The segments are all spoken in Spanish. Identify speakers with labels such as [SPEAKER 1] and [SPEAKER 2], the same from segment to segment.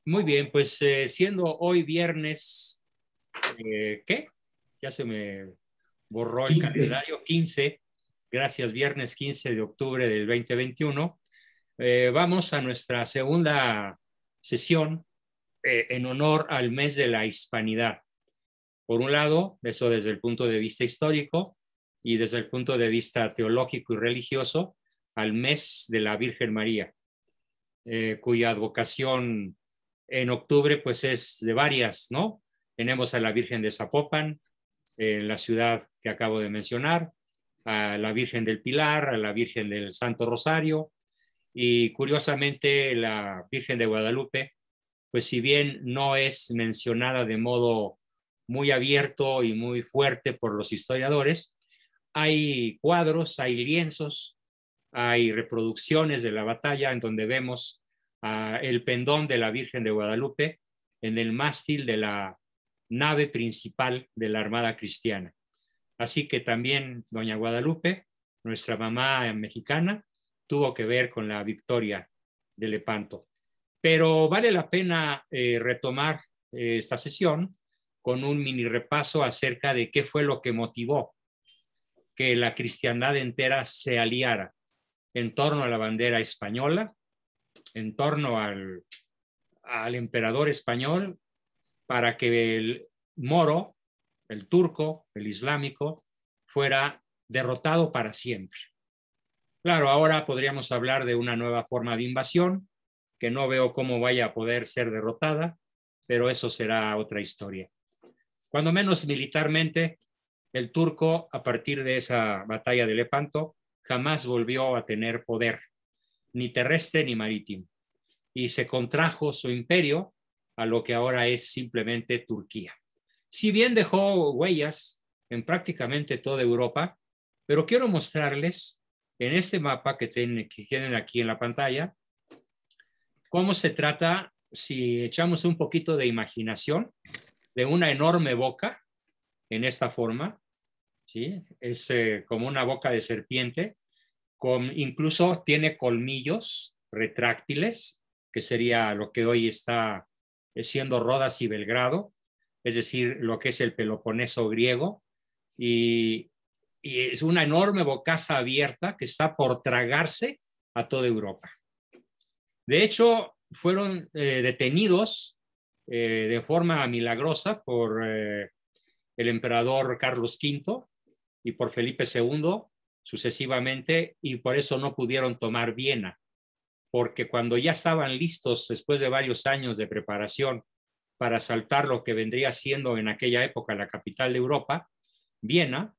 [SPEAKER 1] Muy bien, pues siendo hoy viernes, ¿qué? Ya se me borró el
[SPEAKER 2] 15.
[SPEAKER 1] calendario, 15, gracias, viernes 15 de octubre del 2021. Vamos a nuestra segunda sesión en honor al mes de la hispanidad. Por un lado, eso desde el punto de vista histórico y desde el punto de vista teológico y religioso, al mes de la Virgen María, cuya advocación en octubre pues es de varias, ¿no? Tenemos a la Virgen de Zapopan, en la ciudad que acabo de mencionar, a la Virgen del Pilar, a la Virgen del Santo Rosario y curiosamente la Virgen de Guadalupe, pues si bien no es mencionada de modo muy abierto y muy fuerte por los historiadores, hay cuadros, hay lienzos, hay reproducciones de la batalla en donde vemos el pendón de la Virgen de Guadalupe en el mástil de la nave principal de la Armada Cristiana. Así que también doña Guadalupe, nuestra mamá mexicana, tuvo que ver con la victoria de Lepanto. Pero vale la pena retomar esta sesión con un mini repaso acerca de qué fue lo que motivó que la cristiandad entera se aliara en torno a la bandera española, en torno al emperador español, para que el moro, el turco, el islámico, fuera derrotado para siempre. Claro, ahora podríamos hablar de una nueva forma de invasión, que no veo cómo vaya a poder ser derrotada, pero eso será otra historia. Cuando menos militarmente, el turco, a partir de esa batalla de Lepanto, jamás volvió a tener poder, ni terrestre ni marítimo, y se contrajo su imperio a lo que ahora es simplemente Turquía. Si bien dejó huellas en prácticamente toda Europa, pero quiero mostrarles en este mapa que tienen aquí en la pantalla cómo se trata, si echamos un poquito de imaginación, de una enorme boca en esta forma, ¿sí? Es como una boca de serpiente, incluso tiene colmillos retráctiles, que sería lo que hoy está siendo Rodas y Belgrado, es decir, lo que es el Peloponeso griego, y, y es una enorme bocaza abierta que está por tragarse a toda Europa. De hecho, fueron detenidos de forma milagrosa por el emperador Carlos V y por Felipe II sucesivamente, y por eso no pudieron tomar Viena, porque cuando ya estaban listos, después de varios años de preparación para asaltar lo que vendría siendo en aquella época la capital de Europa, Viena,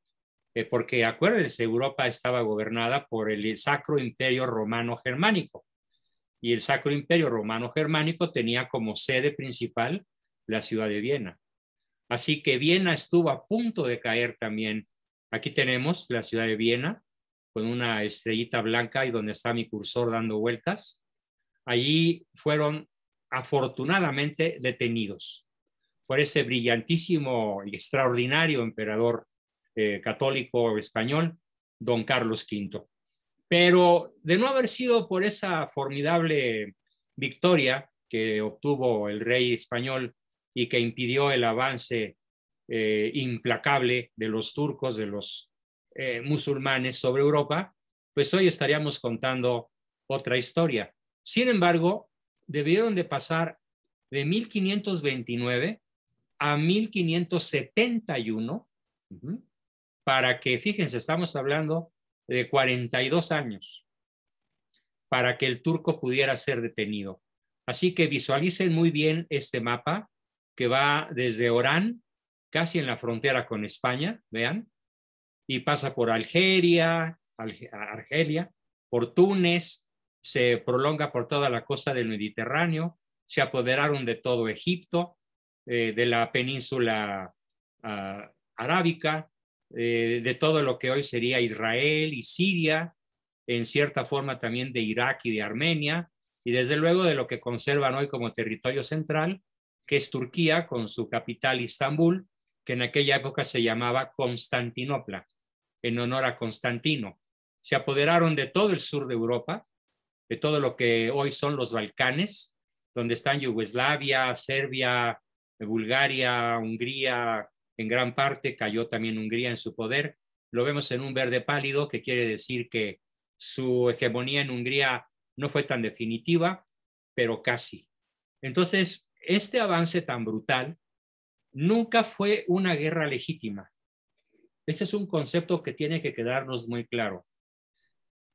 [SPEAKER 1] porque acuérdense, Europa estaba gobernada por el Sacro Imperio Romano Germánico, y el Sacro Imperio Romano Germánico tenía como sede principal la ciudad de Viena. Así que Viena estuvo a punto de caer también. Aquí tenemos la ciudad de Viena con una estrellita blanca y donde está mi cursor dando vueltas. Allí fueron afortunadamente detenidos por ese brillantísimo y extraordinario emperador católico español, don Carlos V. Pero de no haber sido por esa formidable victoria que obtuvo el rey español y que impidió el avance implacable de los turcos, de los musulmanes sobre Europa, pues hoy estaríamos contando otra historia. Sin embargo, debieron de pasar de 1529 a 1571 para que, fíjense, estamos hablando de 42 años para que el turco pudiera ser detenido. Así que visualicen muy bien este mapa que va desde Orán, casi en la frontera con España, vean, y pasa por Argelia, por Túnez, se prolonga por toda la costa del Mediterráneo, se apoderaron de todo Egipto, de la península arábica, de todo lo que hoy sería Israel y Siria, en cierta forma también de Irak y de Armenia, y desde luego de lo que conservan hoy como territorio central, que es Turquía, con su capital Istambul, que en aquella época se llamaba Constantinopla, en honor a Constantino. Se apoderaron de todo el sur de Europa, de todo lo que hoy son los Balcanes, donde están Yugoslavia, Serbia, Bulgaria, Hungría, en gran parte cayó también Hungría en su poder. Lo vemos en un verde pálido, que quiere decir que su hegemonía en Hungría no fue tan definitiva, pero casi. Entonces, este avance tan brutal nunca fue una guerra legítima. Ese es un concepto que tiene que quedarnos muy claro.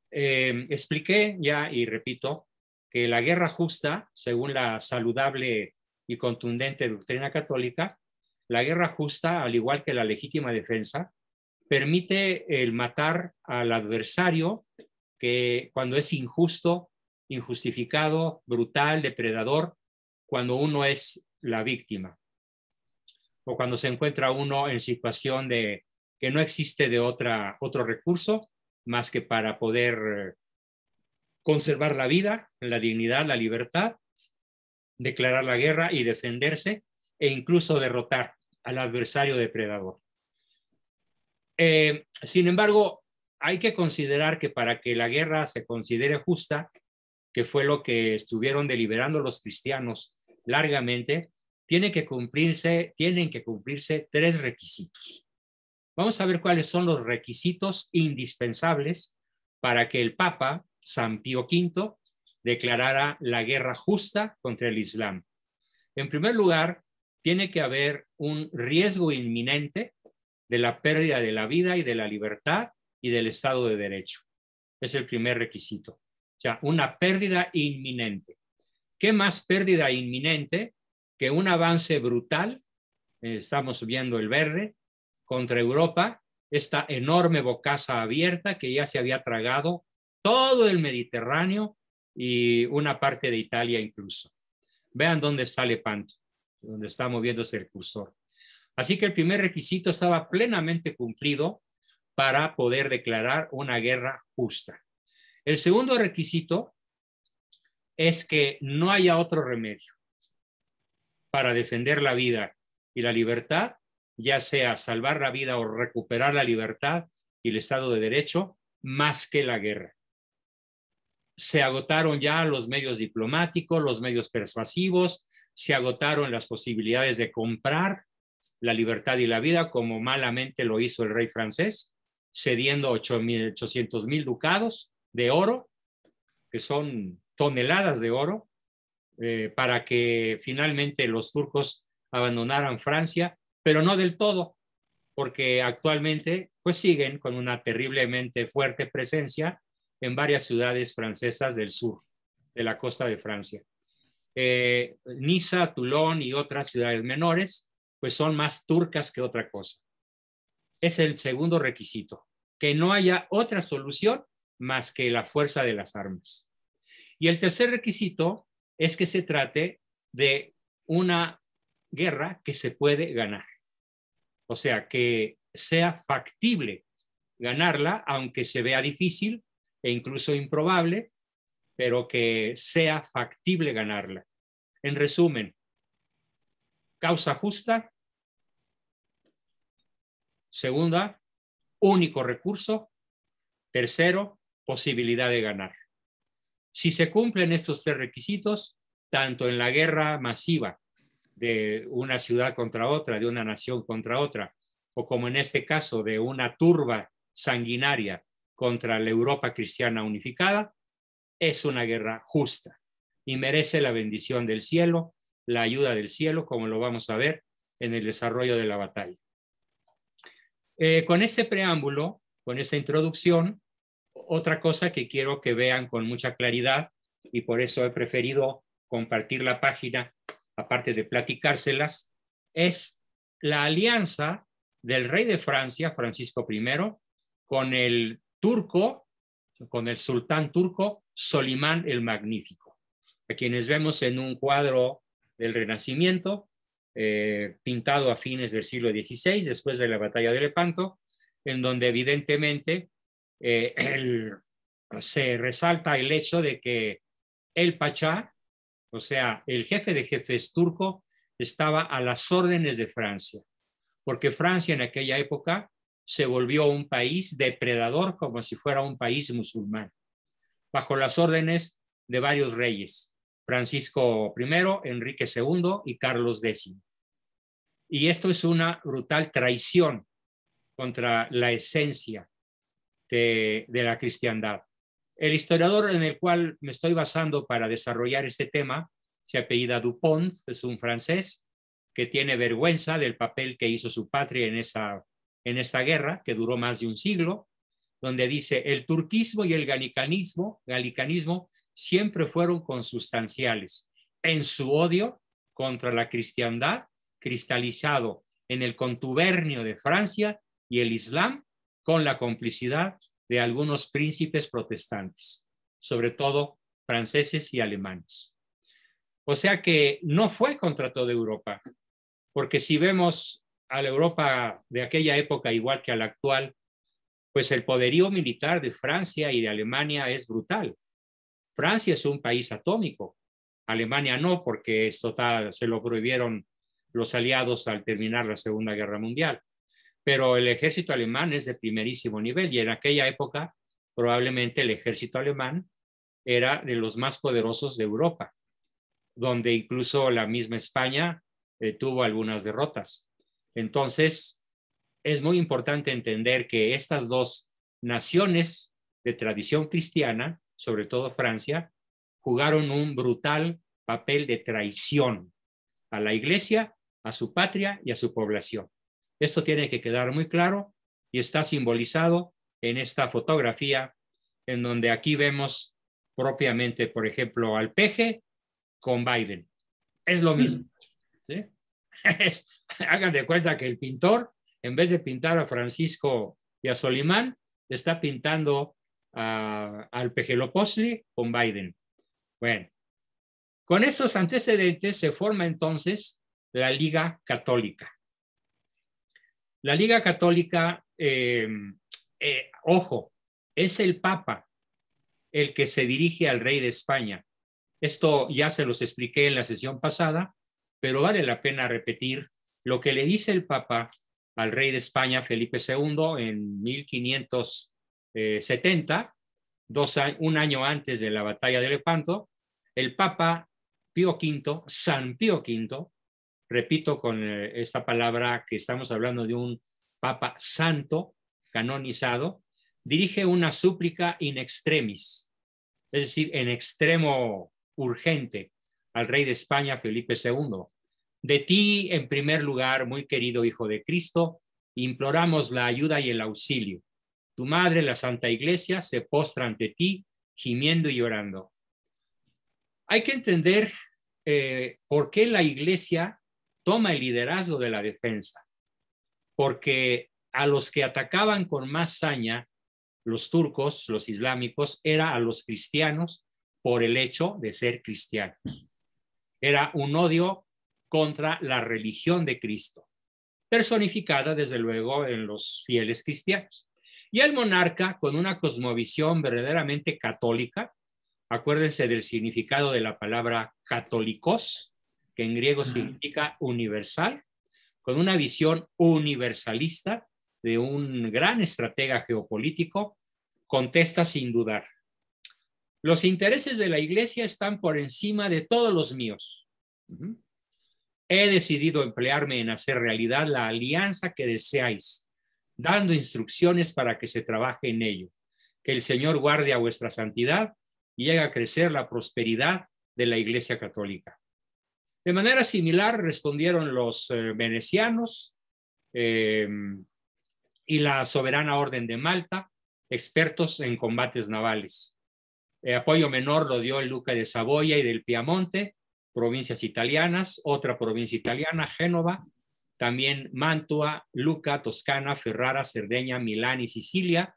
[SPEAKER 1] Expliqué ya y repito que la guerra justa, según la saludable y contundente doctrina católica, la guerra justa, al igual que la legítima defensa, permite el matar al adversario que cuando es injusto, injustificado, brutal, depredador, cuando uno es la víctima o cuando se encuentra uno en situación de que no existe de otro recurso más que para poder conservar la vida, la dignidad, la libertad, declarar la guerra y defenderse e incluso derrotar al adversario depredador. Sin embargo, hay que considerar que para que la guerra se considere justa, que fue lo que estuvieron deliberando los cristianos largamente, tienen que cumplirse 3 requisitos. Vamos a ver cuáles son los requisitos indispensables para que el Papa San Pío V declarara la guerra justa contra el Islam. En primer lugar, tiene que haber un riesgo inminente de la pérdida de la vida y de la libertad y del Estado de Derecho. Es el primer requisito. O sea, una pérdida inminente. ¿Qué más pérdida inminente que un avance brutal? Estamos viendo el verde contra Europa, esta enorme bocaza abierta que ya se había tragado todo el Mediterráneo y una parte de Italia incluso. Vean dónde está Lepanto, donde está moviéndose el cursor. Así que el primer requisito estaba plenamente cumplido para poder declarar una guerra justa. El segundo requisito es que no haya otro remedio para defender la vida y la libertad, ya sea salvar la vida o recuperar la libertad y el Estado de Derecho, más que la guerra. Se agotaron ya los medios diplomáticos, los medios persuasivos, se agotaron las posibilidades de comprar la libertad y la vida, como malamente lo hizo el rey francés, cediendo 800,000 ducados de oro, que son toneladas de oro, para que finalmente los turcos abandonaran Francia, pero no del todo, porque actualmente pues siguen con una terriblemente fuerte presencia en varias ciudades francesas del sur, de la costa de Francia. Niza, Toulon y otras ciudades menores, pues son más turcas que otra cosa. Es el segundo requisito, que no haya otra solución más que la fuerza de las armas. Y el tercer requisito es que se trate de una guerra que se puede ganar. O sea, que sea factible ganarla, aunque se vea difícil e incluso improbable, pero que sea factible ganarla. En resumen, causa justa. Segunda, único recurso. Tercero, posibilidad de ganar. Si se cumplen estos 3 requisitos, tanto en la guerra masiva de una ciudad contra otra, de una nación contra otra, o como en este caso de una turba sanguinaria contra la Europa cristiana unificada, es una guerra justa y merece la bendición del cielo, la ayuda del cielo, como lo vamos a ver en el desarrollo de la batalla. Con este preámbulo, con esta introducción, otra cosa que quiero que vean con mucha claridad, y por eso he preferido compartir la página, aparte de platicárselas, es la alianza del rey de Francia, Francisco I, con el turco, con el sultán turco Solimán el Magnífico, a quienes vemos en un cuadro del Renacimiento, pintado a fines del siglo XVI, después de la batalla de Lepanto, en donde evidentemente se resalta el hecho de que el Pachá, o sea, el jefe de jefes turco, estaba a las órdenes de Francia, porque Francia en aquella época se volvió un país depredador como si fuera un país musulmán, bajo las órdenes de varios reyes. Francisco I, Enrique II y Carlos X. Y esto es una brutal traición contra la esencia de la cristiandad. El historiador en el cual me estoy basando para desarrollar este tema se apellida Dupont, es un francés que tiene vergüenza del papel que hizo su patria en esta guerra, que duró más de un siglo, donde dice: el turquismo y el galicanismo siempre fueron consustanciales en su odio contra la cristiandad, cristalizado en el contubernio de Francia y el Islam, con la complicidad de algunos príncipes protestantes, sobre todo franceses y alemanes. O sea que no fue contra toda Europa, porque si vemos a la Europa de aquella época igual que a la actual, pues el poderío militar de Francia y de Alemania es brutal. Francia es un país atómico, Alemania no, porque se lo prohibieron los aliados al terminar la Segunda Guerra Mundial. Pero el ejército alemán es de primerísimo nivel y en aquella época probablemente el ejército alemán era de los más poderosos de Europa, donde incluso la misma España tuvo algunas derrotas. Entonces, es muy importante entender que estas dos naciones de tradición cristiana, sobre todo Francia, jugaron un brutal papel de traición a la iglesia, a su patria y a su población. Esto tiene que quedar muy claro y está simbolizado en esta fotografía, en donde aquí vemos propiamente, por ejemplo, al peje con Biden. Es lo mismo, ¿sí? Hagan de cuenta que el pintor, en vez de pintar a Francisco y a Solimán, está pintando al Pejeloposli con Biden. Bueno, con estos antecedentes se forma entonces la Liga Católica. La Liga Católica, ojo, es el Papa el que se dirige al rey de España. Esto ya se los expliqué en la sesión pasada, pero vale la pena repetir lo que le dice el Papa al rey de España, Felipe II, en 1570, un año antes de la batalla de Lepanto. El Papa Pío V, San Pío V, repito con esta palabra que estamos hablando de un Papa santo, canonizado, dirige una súplica in extremis, es decir, en extremo urgente, al rey de España, Felipe II. De ti, en primer lugar, muy querido Hijo de Cristo, imploramos la ayuda y el auxilio. Tu madre, la Santa Iglesia, se postra ante ti, gimiendo y llorando. Hay que entender por qué la Iglesia toma el liderazgo de la defensa, porque a los que atacaban con más saña los turcos, los islámicos, era a los cristianos por el hecho de ser cristianos. Era un odio contra la religión de Cristo, personificada desde luego en los fieles cristianos. Y el monarca, con una cosmovisión verdaderamente católica, acuérdense del significado de la palabra católicos, que en griego significa universal, con una visión universalista de un gran estratega geopolítico, contesta sin dudar: los intereses de la Iglesia están por encima de todos los míos. He decidido emplearme en hacer realidad la alianza que deseáis, dando instrucciones para que se trabaje en ello. Que el Señor guarde a vuestra santidad y haga crecer la prosperidad de la Iglesia Católica. De manera similar respondieron los venecianos y la Soberana Orden de Malta, expertos en combates navales. Apoyo menor lo dio el duque de Saboya y del Piamonte, provincias italianas, otra provincia italiana, Génova, también Mantua, Lucca, Toscana, Ferrara, Cerdeña, Milán y Sicilia,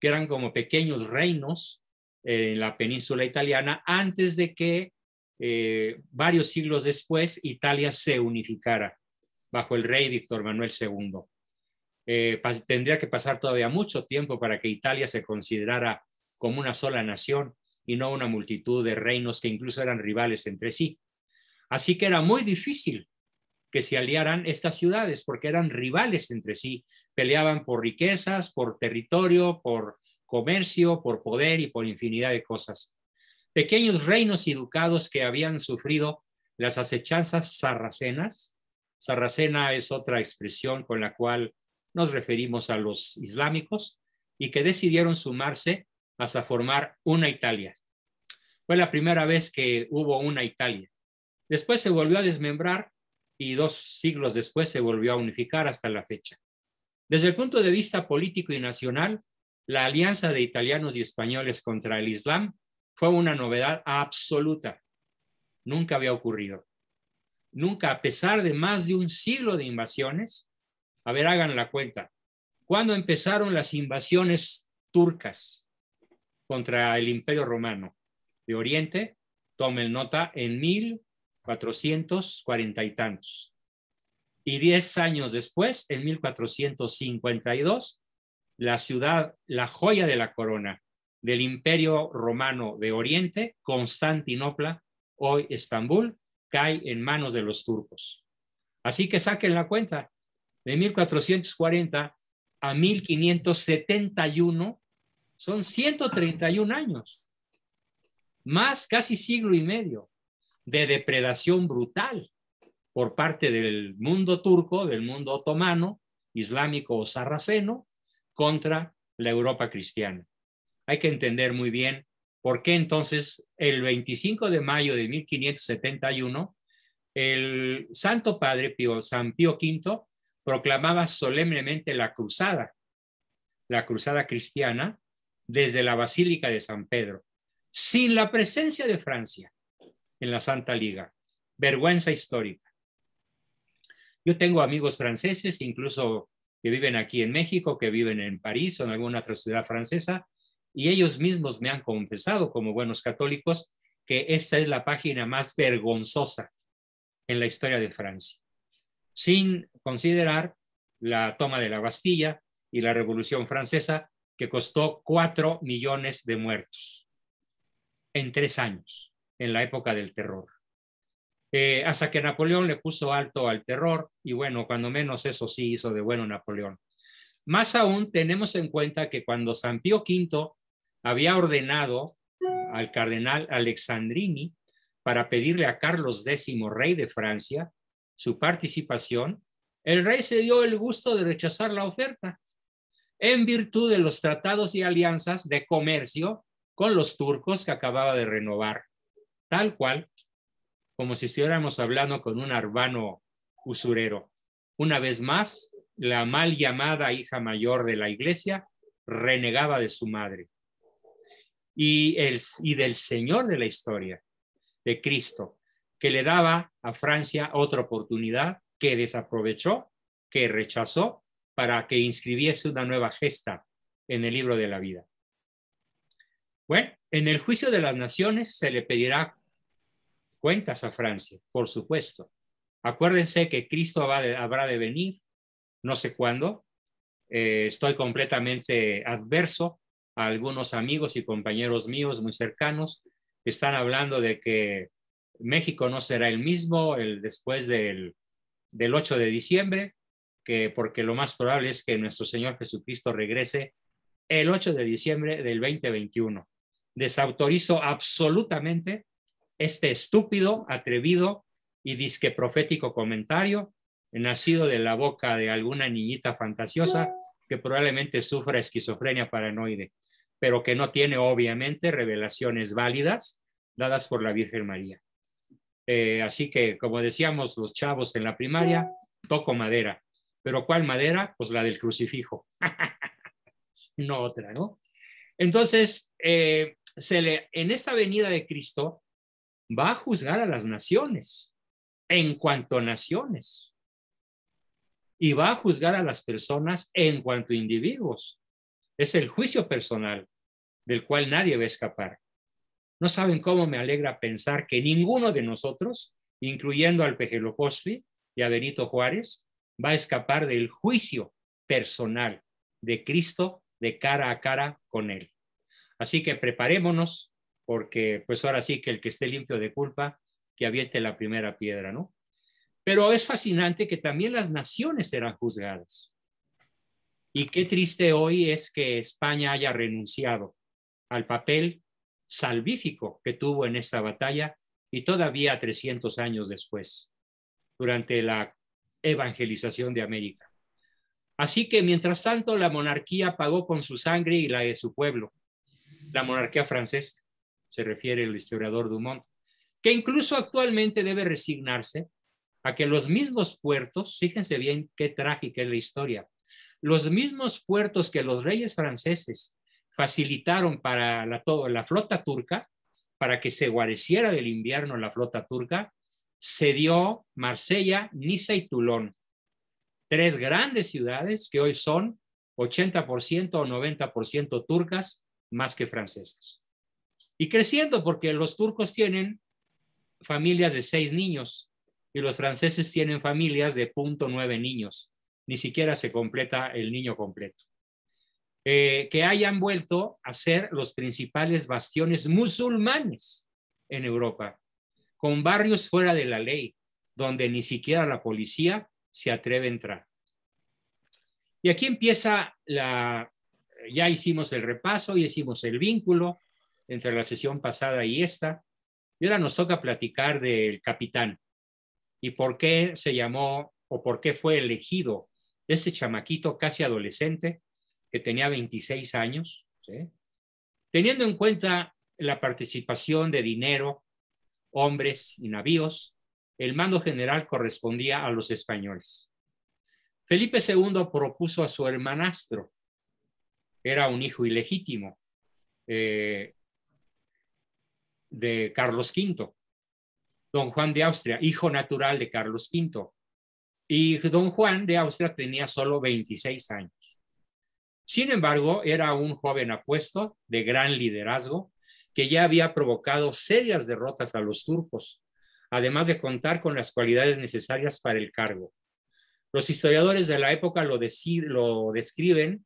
[SPEAKER 1] que eran como pequeños reinos en la península italiana, antes de que varios siglos después Italia se unificara bajo el rey Víctor Manuel II. Tendría que pasar todavía mucho tiempo para que Italia se considerara como una sola nación y no una multitud de reinos que incluso eran rivales entre sí. Así que era muy difícil que se aliaran estas ciudades porque eran rivales entre sí, peleaban por riquezas, por territorio, por comercio, por poder y por infinidad de cosas. pequeños reinos y ducados que habían sufrido las acechanzas sarracenas. Sarracena es otra expresión con la cual nos referimos a los islámicos y que decidieron sumarse hasta formar una Italia. Fue la primera vez que hubo una Italia. Después se volvió a desmembrar y 2 siglos después se volvió a unificar hasta la fecha. Desde el punto de vista político y nacional, la alianza de italianos y españoles contra el Islam fue una novedad absoluta. Nunca había ocurrido. Nunca, a pesar de más de un siglo de invasiones. A ver, hagan la cuenta. ¿Cuándo empezaron las invasiones turcas contra el Imperio Romano de Oriente? Tomen nota, en 1440 y tantos. Y 10 años después, en 1452, la ciudad, la joya de la corona del Imperio Romano de Oriente, Constantinopla, hoy Estambul, cae en manos de los turcos. Así que saquen la cuenta. De 1440 a 1571 son 131 años, más casi siglo y medio de depredación brutal por parte del mundo turco, del mundo otomano, islámico o sarraceno, contra la Europa cristiana. Hay que entender muy bien por qué entonces el 25 de mayo de 1571 el Santo Padre San Pío V proclamaba solemnemente la cruzada cristiana desde la Basílica de San Pedro, sin la presencia de Francia en la Santa Liga. Vergüenza histórica. Yo tengo amigos franceses, incluso que viven aquí en México, que viven en París o en alguna otra ciudad francesa, y ellos mismos me han confesado, como buenos católicos, que esta es la página más vergonzosa en la historia de Francia, sin considerar la toma de la Bastilla y la Revolución Francesa, que costó 4 millones de muertos en 3 años, en la época del terror. Hasta que Napoleón le puso alto al terror, y bueno, cuando menos eso sí hizo de bueno Napoleón. Más aún, tenemos en cuenta que cuando San Pío V había ordenado al cardenal Alexandrini para pedirle a Carlos X, rey de Francia, su participación, el rey se dio el gusto de rechazar la oferta en virtud de los tratados y alianzas de comercio con los turcos que acababa de renovar, tal cual, como si estuviéramos hablando con un arbano usurero. Una vez más, la mal llamada hija mayor de la iglesia renegaba de su madre y del Señor de la historia, de Cristo, que le daba a Francia otra oportunidad que desaprovechó, que rechazó, para que inscribiese una nueva gesta en el libro de la vida. Bueno, en el juicio de las naciones se le pedirá cuentas a Francia, por supuesto. Acuérdense que Cristo habrá de venir, no sé cuándo. Estoy completamente adverso a algunos amigos y compañeros míos muy cercanos que están hablando de que México no será el mismo después del 8 de diciembre, porque lo más probable es que nuestro Señor Jesucristo regrese el 8 de diciembre del 2021. Desautorizo absolutamente este estúpido, atrevido y disque profético comentario nacido de la boca de alguna niñita fantasiosa que probablemente sufra esquizofrenia paranoide, pero que no tiene obviamente revelaciones válidas dadas por la Virgen María. Así que, como decíamos los chavos en la primaria, toco madera. ¿Pero cuál madera? Pues la del crucifijo. No otra, ¿no? Entonces, en esta venida de Cristo va a juzgar a las naciones en cuanto a naciones y va a juzgar a las personas en cuanto a individuos. Es el juicio personal del cual nadie va a escapar. No saben cómo me alegra pensar que ninguno de nosotros, incluyendo al Pejelopostli y a Benito Juárez, va a escapar del juicio personal de Cristo de cara a cara con él. Así que preparémonos, porque pues ahora sí que el que esté limpio de culpa, que aviente la primera piedra, ¿no? Pero es fascinante que también las naciones serán juzgadas. Y qué triste hoy es que España haya renunciado al papel salvífico que tuvo en esta batalla y todavía 300 años después, durante la evangelización de América. Así que, mientras tanto, la monarquía pagó con su sangre y la de su pueblo. La monarquía francesa, se refiere el historiador Dumont, que incluso actualmente debe resignarse a que los mismos puertos, fíjense bien qué trágica es la historia, los mismos puertos que los reyes franceses facilitaron para la flota turca, para que se guareciera del invierno la flota turca, cedió Marsella, Niza y Toulon, tres grandes ciudades que hoy son 80% o 90% turcas más que francesas. Y creciendo porque los turcos tienen familias de 6 niños y los franceses tienen familias de 0.9 niños. Ni siquiera se completa el niño completo. Que hayan vuelto a ser los principales bastiones musulmanes en Europa, con barrios fuera de la ley, donde ni siquiera la policía se atreve a entrar. Y aquí empieza ya hicimos el repaso, ya hicimos el vínculo entre la sesión pasada y esta, y ahora nos toca platicar del capitán y por qué se llamó o por qué fue elegido este chamaquito casi adolescente que tenía 26 años, ¿sí? Teniendo en cuenta la participación de dinero, hombres y navíos, el mando general correspondía a los españoles. Felipe II propuso a su hermanastro, era un hijo ilegítimo de Carlos V, don Juan de Austria, hijo natural de Carlos V. Y don Juan de Austria tenía solo 26 años. Sin embargo, era un joven apuesto, de gran liderazgo, que ya había provocado serias derrotas a los turcos, además de contar con las cualidades necesarias para el cargo. Los historiadores de la época lo describen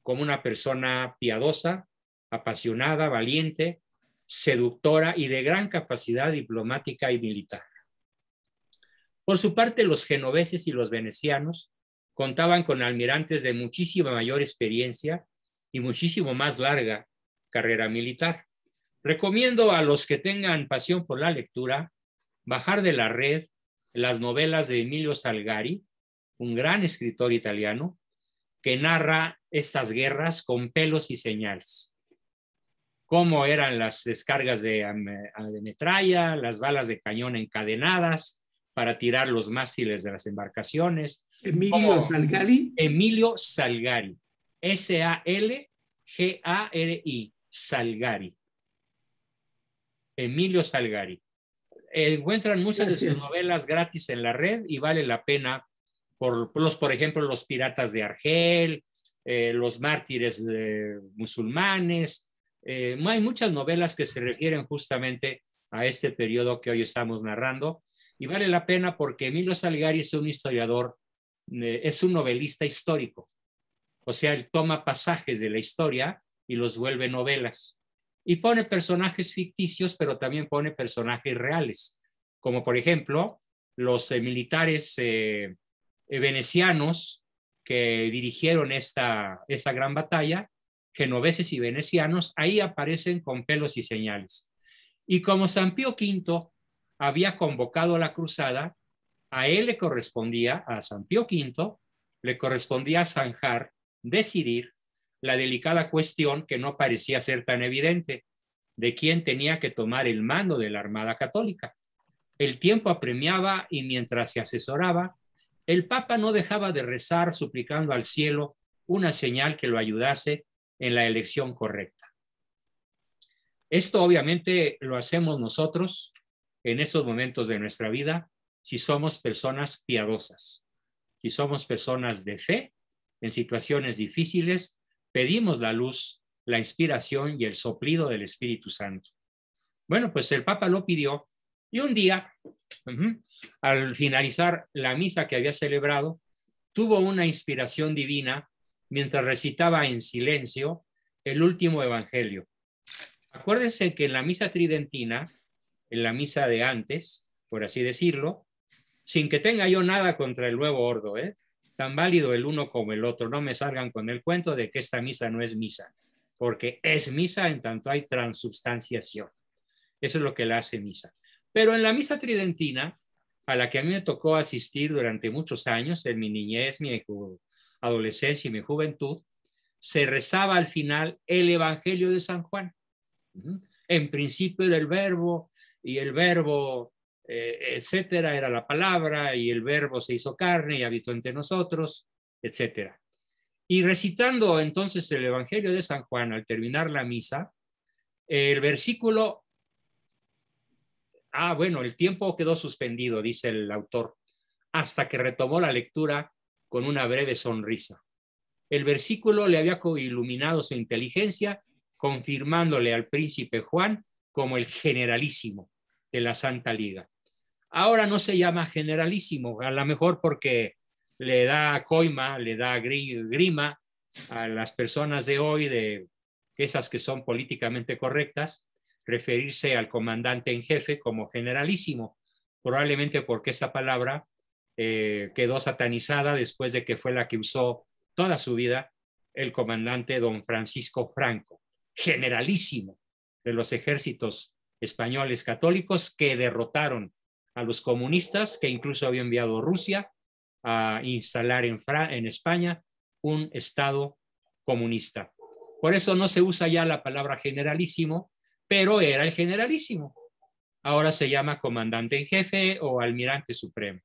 [SPEAKER 1] como una persona piadosa, apasionada, valiente, seductora y de gran capacidad diplomática y militar. Por su parte, los genoveses y los venecianos contaban con almirantes de muchísima mayor experiencia y muchísimo más larga carrera militar. Recomiendo a los que tengan pasión por la lectura bajar de la red las novelas de Emilio Salgari, un gran escritor italiano, que narra estas guerras con pelos y señales. Cómo eran las descargas de metralla, las balas de cañón encadenadas para tirar los mástiles de las embarcaciones.
[SPEAKER 2] Emilio Salgari.
[SPEAKER 1] Emilio Salgari. S-A-L-G-A-R-I. Salgari. Emilio Salgari. Encuentran muchas de sus novelas gratis en la red y vale la pena por ejemplo, los piratas de Argel, los mártires musulmanes. Hay muchas novelas que se refieren justamente a este periodo que hoy estamos narrando y vale la pena porque Emilio Salgari es un historiador, es un novelista histórico. O sea, él toma pasajes de la historia y los vuelve novelas. Y pone personajes ficticios, pero también pone personajes reales, como por ejemplo los militares venecianos que dirigieron esta gran batalla, genoveses y venecianos, ahí aparecen con pelos y señales. Y como San Pío V había convocado la cruzada, a él le correspondía, a San Pío V, le correspondía zanjar, decidir la delicada cuestión que no parecía ser tan evidente, de quién tenía que tomar el mando de la Armada Católica. El tiempo apremiaba y mientras se asesoraba, el Papa no dejaba de rezar suplicando al cielo una señal que lo ayudase en la elección correcta. Esto obviamente lo hacemos nosotros en estos momentos de nuestra vida si somos personas piadosas, si somos personas de fe en situaciones difíciles, pedimos la luz, la inspiración y el soplido del Espíritu Santo. Bueno, pues el Papa lo pidió y un día, al finalizar la misa que había celebrado, tuvo una inspiración divina mientras recitaba en silencio el último evangelio. Acuérdense que en la misa tridentina, en la misa de antes, por así decirlo, sin que tenga yo nada contra el nuevo ordo, tan válido el uno como el otro, no me salgan con el cuento de que esta misa no es misa. porque es misa en tanto hay transubstanciación. Eso es lo que la hace misa. Pero en la misa tridentina, a la que a mí me tocó asistir durante muchos años, en mi niñez, mi adolescencia y mi juventud, se rezaba al final el Evangelio de San Juan. En principio era el verbo, y el verbo, etcétera, era la palabra, y el verbo se hizo carne y habitó entre nosotros, etcétera. Y recitando entonces el Evangelio de San Juan al terminar la misa, el versículo, bueno, el tiempo quedó suspendido, dice el autor, hasta que retomó la lectura con una breve sonrisa. El versículo le había iluminado su inteligencia, confirmándole al príncipe Juan como el generalísimo de la Santa Liga. Ahora no se llama generalísimo, a lo mejor porque le da coima, le da grima a las personas de hoy, de esas que son políticamente correctas, referirse al comandante en jefe como generalísimo, probablemente porque esta palabra quedó satanizada después de que fue la que usó toda su vida el comandante don Francisco Franco, generalísimo de los ejércitos españoles católicos que derrotaron a los comunistas, que incluso había enviado Rusia a instalar en España un estado comunista. Por eso no se usa ya la palabra generalísimo, pero era el generalísimo. Ahora se llama comandante en jefe o almirante supremo.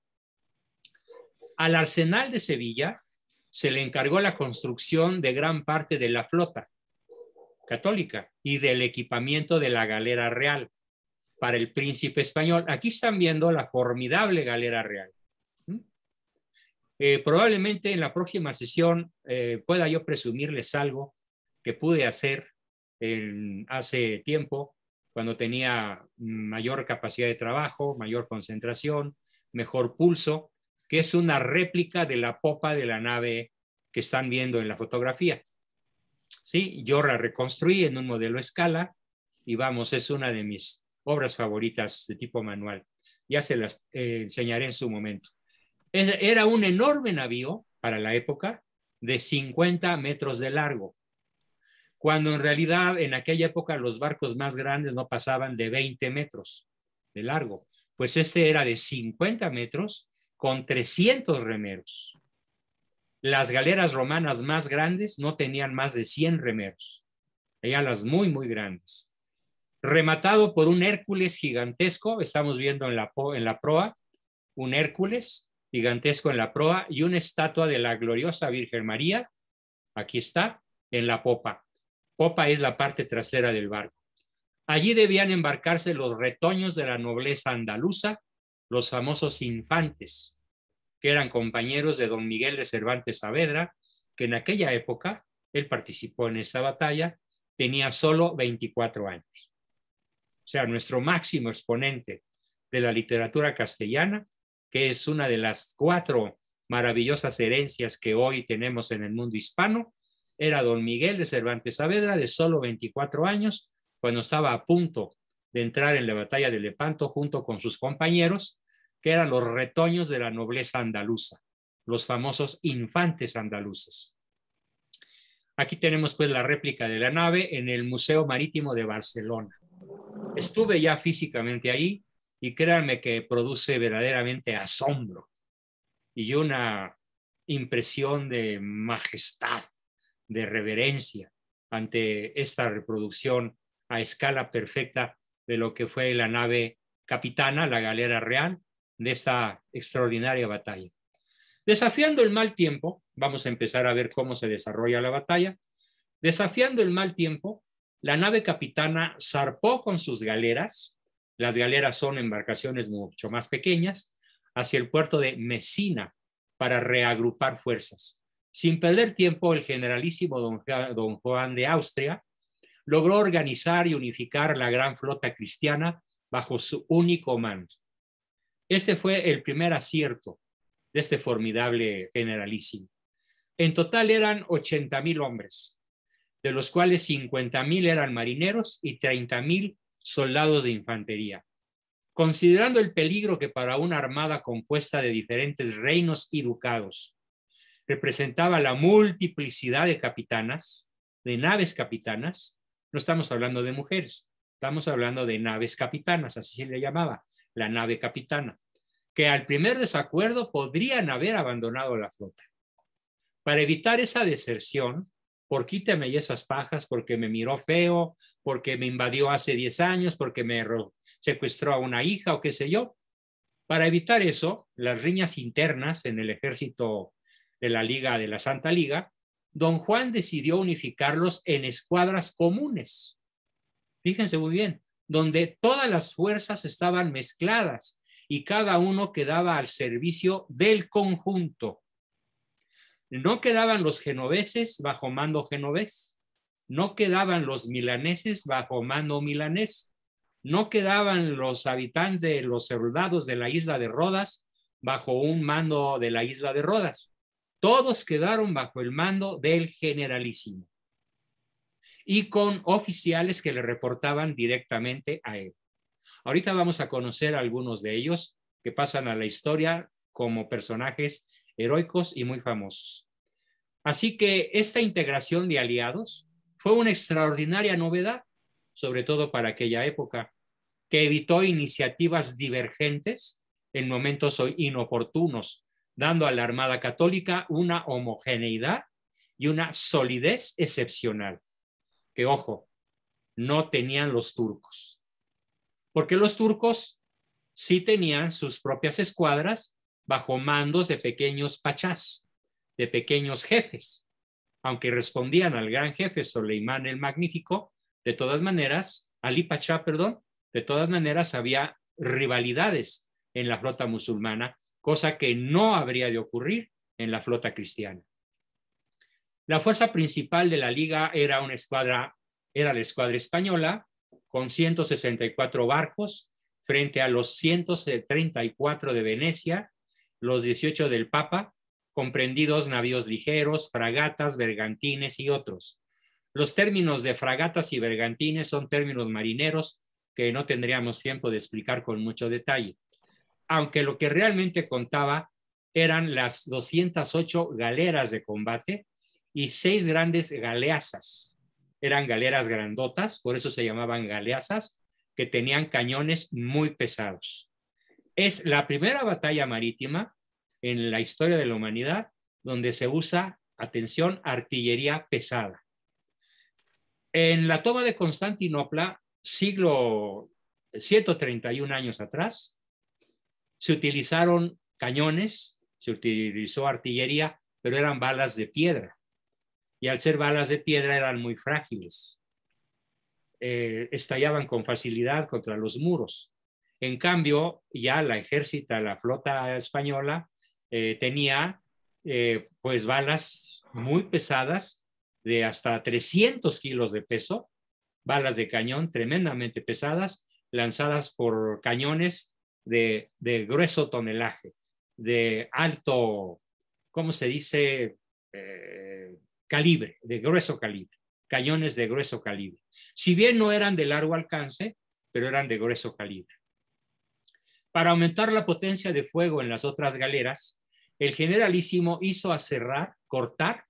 [SPEAKER 1] Al Arsenal de Sevilla se le encargó la construcción de gran parte de la flota católica y del equipamiento de la galera real para el príncipe español. Aquí están viendo la formidable galera real. Probablemente en la próxima sesión pueda yo presumirles algo que pude hacer hace tiempo, cuando tenía mayor capacidad de trabajo, mayor concentración, mejor pulso, que es una réplica de la popa de la nave que están viendo en la fotografía. ¿Sí? Yo la reconstruí en un modelo a escala y vamos, es una de mis obras favoritas de tipo manual. Ya se las enseñaré en su momento. Era un enorme navío para la época de 50 metros de largo, cuando en realidad en aquella época los barcos más grandes no pasaban de 20 metros de largo. Pues este era de 50 metros con 300 remeros. Las galeras romanas más grandes no tenían más de 100 remeros. Eran las muy, muy grandes. Rematado por un Hércules gigantesco, estamos viendo en la proa, un Hércules gigantesco en la proa y una estatua de la gloriosa Virgen María, aquí está, en la popa. Popa es la parte trasera del barco. Allí debían embarcarse los retoños de la nobleza andaluza, los famosos infantes, que eran compañeros de don Miguel de Cervantes Saavedra, que en aquella época, él participó en esa batalla, tenía solo 24 años. O sea, nuestro máximo exponente de la literatura castellana, que es una de las 4 maravillosas herencias que hoy tenemos en el mundo hispano, era don Miguel de Cervantes Saavedra, de solo 24 años, cuando estaba a punto de entrar en la batalla de Lepanto junto con sus compañeros, que eran los retoños de la nobleza andaluza, los famosos infantes andaluces. Aquí tenemos pues la réplica de la nave en el Museo Marítimo de Barcelona. Estuve ya físicamente ahí y créanme que produce verdaderamente asombro y una impresión de majestad, de reverencia ante esta reproducción a escala perfecta de lo que fue la nave capitana, la galera real, de esta extraordinaria batalla. Desafiando el mal tiempo, vamos a empezar a ver cómo se desarrolla la batalla. Desafiando el mal tiempo, la nave capitana zarpó con sus galeras, las galeras son embarcaciones mucho más pequeñas, hacia el puerto de Mesina para reagrupar fuerzas. Sin perder tiempo, el generalísimo don Juan de Austria logró organizar y unificar la gran flota cristiana bajo su único mando. Este fue el primer acierto de este formidable generalísimo. En total eran 80,000 hombres, de los cuales 50,000 eran marineros y 30,000 soldados de infantería. Considerando el peligro que para una armada compuesta de diferentes reinos y ducados representaba la multiplicidad de capitanas, de naves capitanas, no estamos hablando de mujeres, estamos hablando de naves capitanas, así se le llamaba, la nave capitana, que al primer desacuerdo podrían haber abandonado la flota. Para evitar esa deserción, por quítame y esas pajas, porque me miró feo, porque me invadió hace 10 años, porque me secuestró a una hija o qué sé yo. Para evitar eso, las riñas internas en el ejército de la Liga, de la Santa Liga, don Juan decidió unificarlos en escuadras comunes. Fíjense muy bien, donde todas las fuerzas estaban mezcladas y cada uno quedaba al servicio del conjunto. No quedaban los genoveses bajo mando genovés, no quedaban los milaneses bajo mando milanés, no quedaban los habitantes, los soldados de la isla de Rodas bajo un mando de la isla de Rodas. Todos quedaron bajo el mando del generalísimo y con oficiales que le reportaban directamente a él. Ahorita vamos a conocer a algunos de ellos que pasan a la historia como personajes heroicos y muy famosos. Así que esta integración de aliados fue una extraordinaria novedad, sobre todo para aquella época, que evitó iniciativas divergentes en momentos inoportunos, dando a la Armada Católica una homogeneidad y una solidez excepcional, que, ojo, no tenían los turcos. Porque los turcos sí tenían sus propias escuadras bajo mandos de pequeños pachás, de pequeños jefes. Aunque respondían al gran jefe Soleimán el Magnífico, de todas maneras, Ali Pachá, perdón, de todas maneras había rivalidades en la flota musulmana, cosa que no habría de ocurrir en la flota cristiana. La fuerza principal de la Liga era la escuadra española, con 164 barcos, frente a los 134 de Venecia, los 18 del Papa, comprendidos navíos ligeros, fragatas, bergantines y otros. Los términos de fragatas y bergantines son términos marineros que no tendríamos tiempo de explicar con mucho detalle, aunque lo que realmente contaba eran las 208 galeras de combate y 6 grandes galeazas. Eran galeras grandotas, por eso se llamaban galeazas, que tenían cañones muy pesados. Es la primera batalla marítima en la historia de la humanidad donde se usa, atención, artillería pesada. En la toma de Constantinopla, siglo 131 años atrás, se utilizaron cañones, se utilizó artillería, pero eran balas de piedra. Y al ser balas de piedra eran muy frágiles. Estallaban con facilidad contra los muros. En cambio, ya la flota española tenía pues balas muy pesadas de hasta 300 kilos de peso, balas de cañón tremendamente pesadas, lanzadas por cañones de grueso tonelaje, de alto, ¿cómo se dice? Calibre, de grueso calibre, cañones de grueso calibre. Si bien no eran de largo alcance, pero eran de grueso calibre. Para aumentar la potencia de fuego en las otras galeras, el generalísimo hizo aserrar, cortar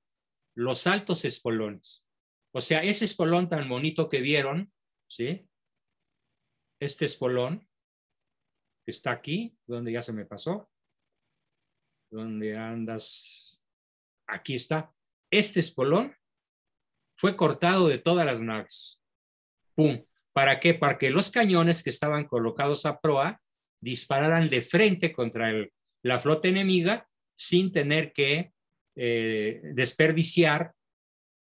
[SPEAKER 1] los altos espolones. O sea, ese espolón tan bonito que vieron, ¿sí? Este espolón que está aquí, donde ya se me pasó. ¿Dónde andas? Aquí está. Este espolón fue cortado de todas las naves. ¡Pum! ¿Para qué? Para que los cañones que estaban colocados a proa dispararan de frente contra la flota enemiga sin tener que desperdiciar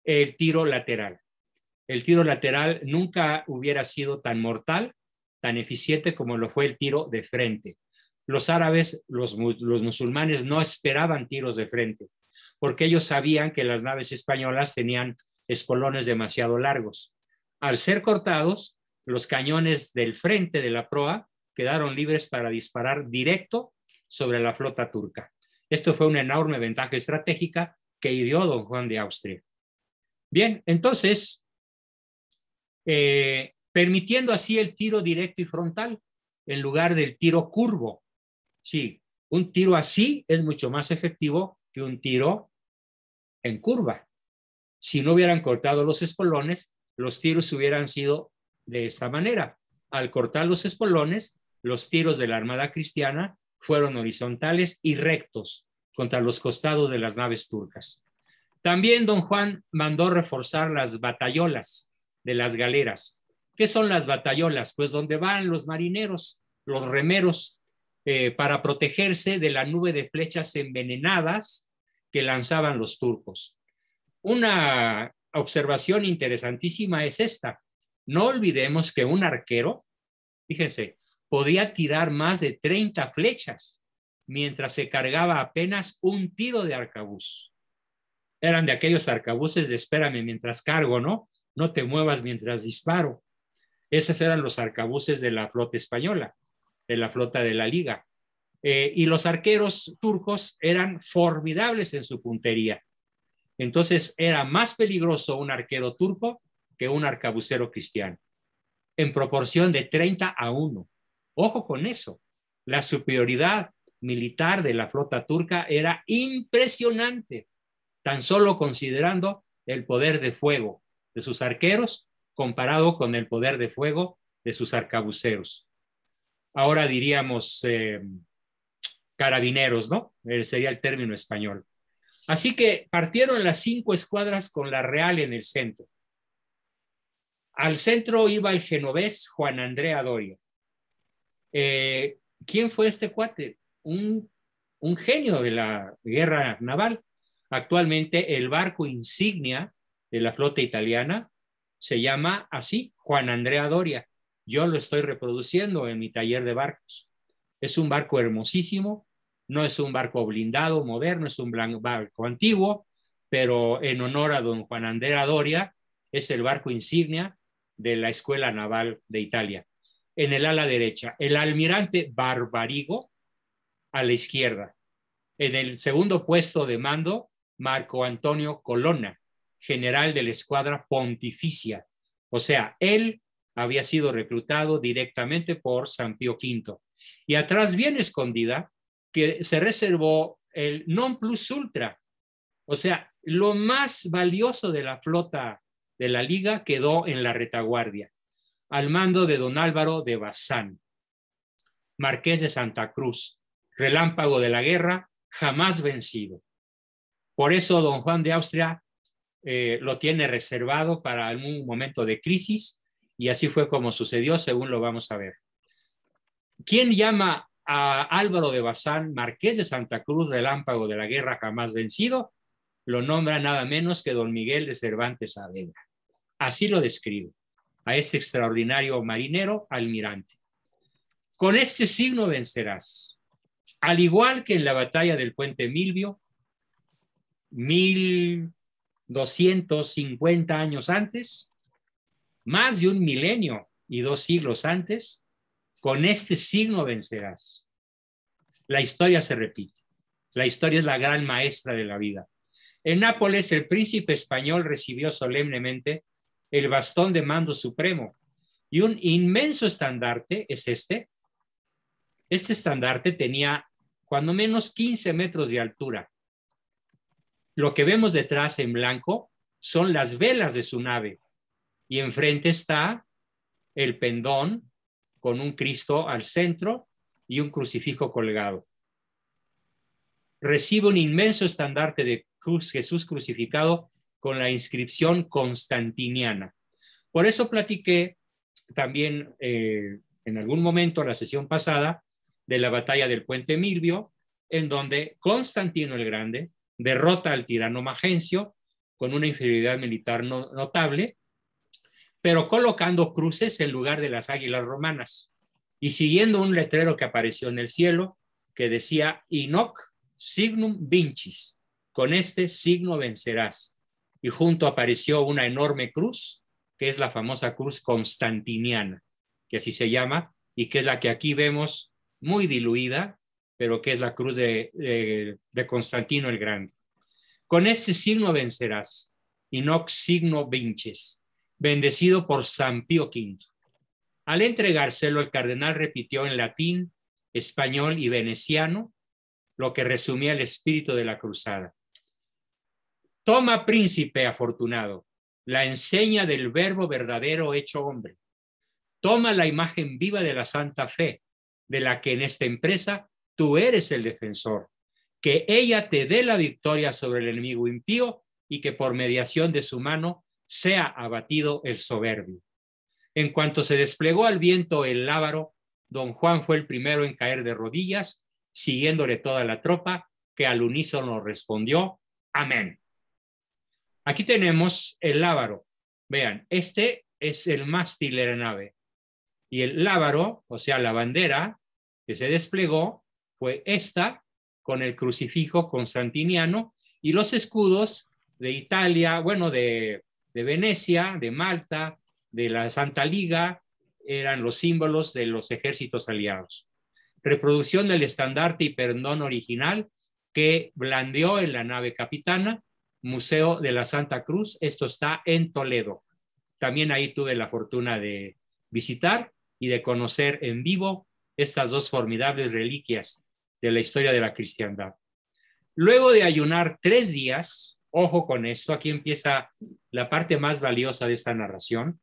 [SPEAKER 1] el tiro lateral. El tiro lateral nunca hubiera sido tan mortal, tan eficiente como lo fue el tiro de frente. Los árabes, los musulmanes no esperaban tiros de frente, porque ellos sabían que las naves españolas tenían espolones demasiado largos. Al ser cortados, los cañones del frente de la proa quedaron libres para disparar directo sobre la flota turca. Esto fue una enorme ventaja estratégica que dio don Juan de Austria. Bien, entonces, permitiendo así el tiro directo y frontal en lugar del tiro curvo. Sí, un tiro así es mucho más efectivo que un tiro en curva. Si no hubieran cortado los espolones, los tiros hubieran sido de esta manera. Al cortar los espolones, los tiros de la armada cristiana fueron horizontales y rectos contra los costados de las naves turcas. También don Juan mandó reforzar las batallolas de las galeras. ¿Qué son las batallolas? Pues donde van los marineros, los remeros, para protegerse de la nube de flechas envenenadas que lanzaban los turcos. Una observación interesantísima es esta. No olvidemos que un arquero, fíjense, podía tirar más de 30 flechas mientras se cargaba apenas un tiro de arcabuz. Eran de aquellos arcabuces de espérame mientras cargo, ¿no? No te muevas mientras disparo. Esos eran los arcabuces de la flota española, de la flota de la Liga. Y los arqueros turcos eran formidables en su puntería. Entonces era más peligroso un arquero turco que un arcabucero cristiano, en proporción de 30-1. Ojo con eso. La superioridad militar de la flota turca era impresionante, tan solo considerando el poder de fuego de sus arqueros comparado con el poder de fuego de sus arcabuceros. Ahora diríamos carabineros, ¿no? Sería el término español. Así que partieron las 5 escuadras con la Real en el centro. Al centro iba el genovés Juan Andrea Doria. ¿Quién fue este cuate? Un genio de la guerra naval. Actualmente el barco insignia de la flota italiana se llama así, Juan Andrea Doria. Yo lo estoy reproduciendo en mi taller de barcos. Es un barco hermosísimo, no es un barco blindado, moderno, es un barco antiguo, pero en honor a don Juan Andrea Doria, es el barco insignia de la Escuela Naval de Italia. En el ala derecha, el almirante Barbarigo a la izquierda. En el segundo puesto de mando, Marco Antonio Colonna, general de la escuadra pontificia. O sea, él había sido reclutado directamente por San Pío V. Y atrás, bien escondida, que se reservó el non plus ultra. O sea, lo más valioso de la flota de la Liga quedó en la retaguardia, al mando de don Álvaro de Bazán, marqués de Santa Cruz, relámpago de la guerra, jamás vencido. Por eso don Juan de Austria lo tiene reservado para algún momento de crisis, y así fue como sucedió, según lo vamos a ver. ¿Quién llama a Álvaro de Bazán, marqués de Santa Cruz, relámpago de la guerra, jamás vencido? Lo nombra nada menos que don Miguel de Cervantes Saavedra. Así lo describe a este extraordinario marinero almirante. Con este signo vencerás. Al igual que en la batalla del Puente Milvio, 1250 años antes, más de un milenio y 2 siglos antes, con este signo vencerás. La historia se repite. La historia es la gran maestra de la vida. En Nápoles, el príncipe español recibió solemnemente el bastón de mando supremo, y un inmenso estandarte es este. Este estandarte tenía cuando menos 15 metros de altura. Lo que vemos detrás en blanco son las velas de su nave, y enfrente está el pendón con un Cristo al centro y un crucifijo colgado. Recibe un inmenso estandarte de Jesús crucificado con la inscripción constantiniana. Por eso platiqué también en algún momento, en la sesión pasada, de la batalla del Puente Milvio, en donde Constantino el Grande derrota al tirano Magencio con una inferioridad militar notable, pero colocando cruces en lugar de las águilas romanas y siguiendo un letrero que apareció en el cielo que decía Inoc signum vincis, con este signo vencerás. Y junto apareció una enorme cruz, que es la famosa cruz constantiniana, que así se llama, y que es la que aquí vemos muy diluida, pero que es la cruz de Constantino el Grande. Con este signo vencerás, Inoc signo vinces, bendecido por San Pío V. Al entregárselo, el cardenal repitió en latín, español y veneciano lo que resumía el espíritu de la cruzada. Toma, príncipe afortunado, la enseña del verbo verdadero hecho hombre. Toma la imagen viva de la santa fe, de la que en esta empresa tú eres el defensor. Que ella te dé la victoria sobre el enemigo impío y que por mediación de su mano sea abatido el soberbio. En cuanto se desplegó al viento el lábaro, don Juan fue el primero en caer de rodillas, siguiéndole toda la tropa, que al unísono respondió, amén. Aquí tenemos el lábaro. Vean, este es el mástil de la nave. Y el lábaro, o sea, la bandera que se desplegó, fue esta, con el crucifijo constantiniano, y los escudos de Italia, bueno, de Venecia, de Malta, de la Santa Liga, eran los símbolos de los ejércitos aliados. Reproducción del estandarte y pendón original que blandeó en la nave capitana, Museo de la Santa Cruz. Esto está en Toledo. También ahí tuve la fortuna de visitar y de conocer en vivo estas dos formidables reliquias de la historia de la cristiandad. Luego de ayunar 3 días, ojo con esto, aquí empieza la parte más valiosa de esta narración.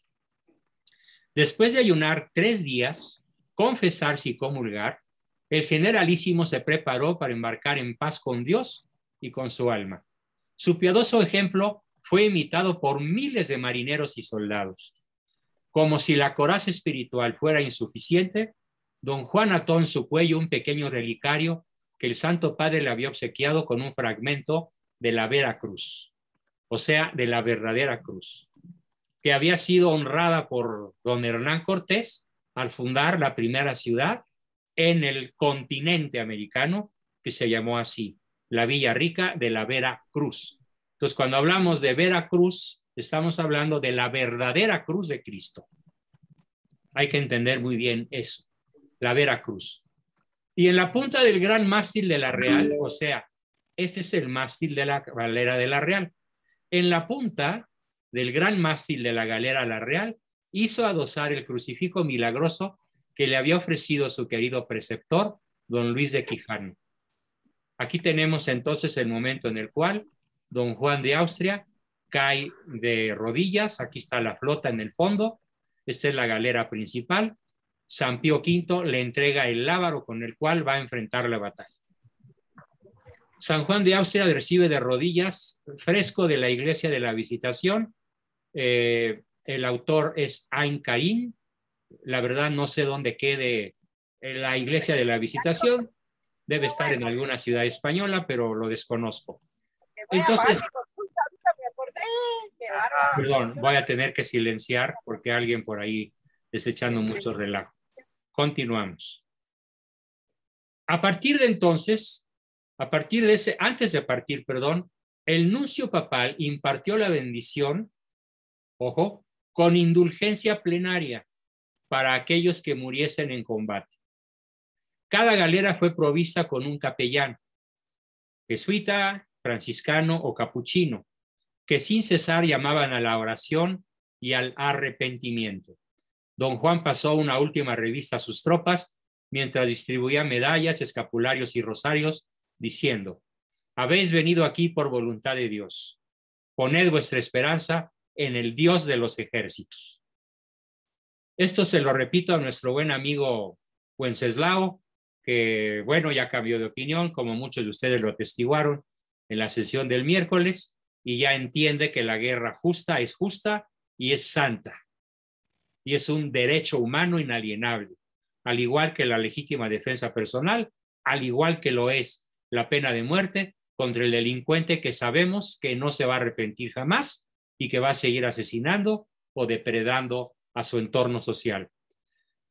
[SPEAKER 1] Después de ayunar 3 días, confesarse y comulgar, el generalísimo se preparó para embarcar en paz con Dios y con su alma. Su piadoso ejemplo fue imitado por miles de marineros y soldados. Como si la coraza espiritual fuera insuficiente, don Juan ató en su cuello un pequeño relicario que el Santo Padre le había obsequiado con un fragmento de la Vera Cruz, o sea, de la verdadera cruz, que había sido honrada por don Hernán Cortés al fundar la primera ciudad en el continente americano, que se llamó así, la Villa Rica de la Vera Cruz. Entonces, cuando hablamos de Vera Cruz, estamos hablando de la verdadera cruz de Cristo. Hay que entender muy bien eso, la Vera Cruz. Y en la punta del gran mástil de la Real, o sea, este es el mástil de la galera de la Real. En la punta del gran mástil de la galera la Real, hizo adosar el crucifijo milagroso que le había ofrecido su querido preceptor, don Luis de Quijano. Aquí tenemos entonces el momento en el cual don Juan de Austria cae de rodillas. Aquí está la flota en el fondo. Esta es la galera principal. San Pío V le entrega el lábaro con el cual va a enfrentar la batalla. San Juan de Austria recibe de rodillas, fresco de la iglesia de la Visitación. El autor es Ain Karim. La verdad no sé dónde quede la iglesia de la Visitación. Debe estar en alguna ciudad española, pero lo desconozco. Entonces, perdón, voy a tener que silenciar porque alguien por ahí está echando mucho relajo. Continuamos. A partir de entonces, antes de partir, perdón, el nuncio papal impartió la bendición, ojo, con indulgencia plenaria para aquellos que muriesen en combate. Cada galera fue provista con un capellán, jesuita, franciscano o capuchino, que sin cesar llamaban a la oración y al arrepentimiento. Don Juan pasó una última revista a sus tropas mientras distribuía medallas, escapularios y rosarios, diciendo: habéis venido aquí por voluntad de Dios. Poned vuestra esperanza en el Dios de los ejércitos. Esto se lo repito a nuestro buen amigo Wenceslao, que, bueno, ya cambió de opinión, como muchos de ustedes lo atestiguaron en la sesión del miércoles, y ya entiende que la guerra justa y es santa, y es un derecho humano inalienable, al igual que la legítima defensa personal, al igual que lo es la pena de muerte contra el delincuente que sabemos que no se va a arrepentir jamás y que va a seguir asesinando o depredando a su entorno social.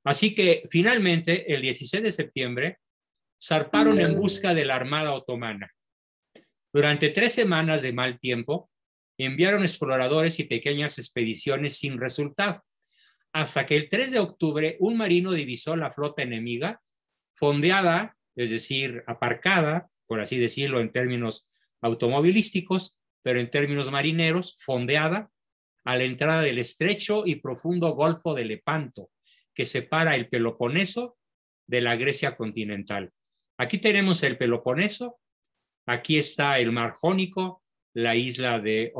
[SPEAKER 1] Así que finalmente, el 16 de septiembre, zarparon en busca de la Armada Otomana. Durante 3 semanas de mal tiempo, enviaron exploradores y pequeñas expediciones sin resultado, hasta que el 3 de octubre un marino divisó la flota enemiga, fondeada, es decir, aparcada, por así decirlo en términos automovilísticos, pero en términos marineros, fondeada a la entrada del estrecho y profundo Golfo de Lepanto, que separa el Peloponeso de la Grecia continental. Aquí tenemos el Peloponeso, aquí está el Mar Jónico la isla de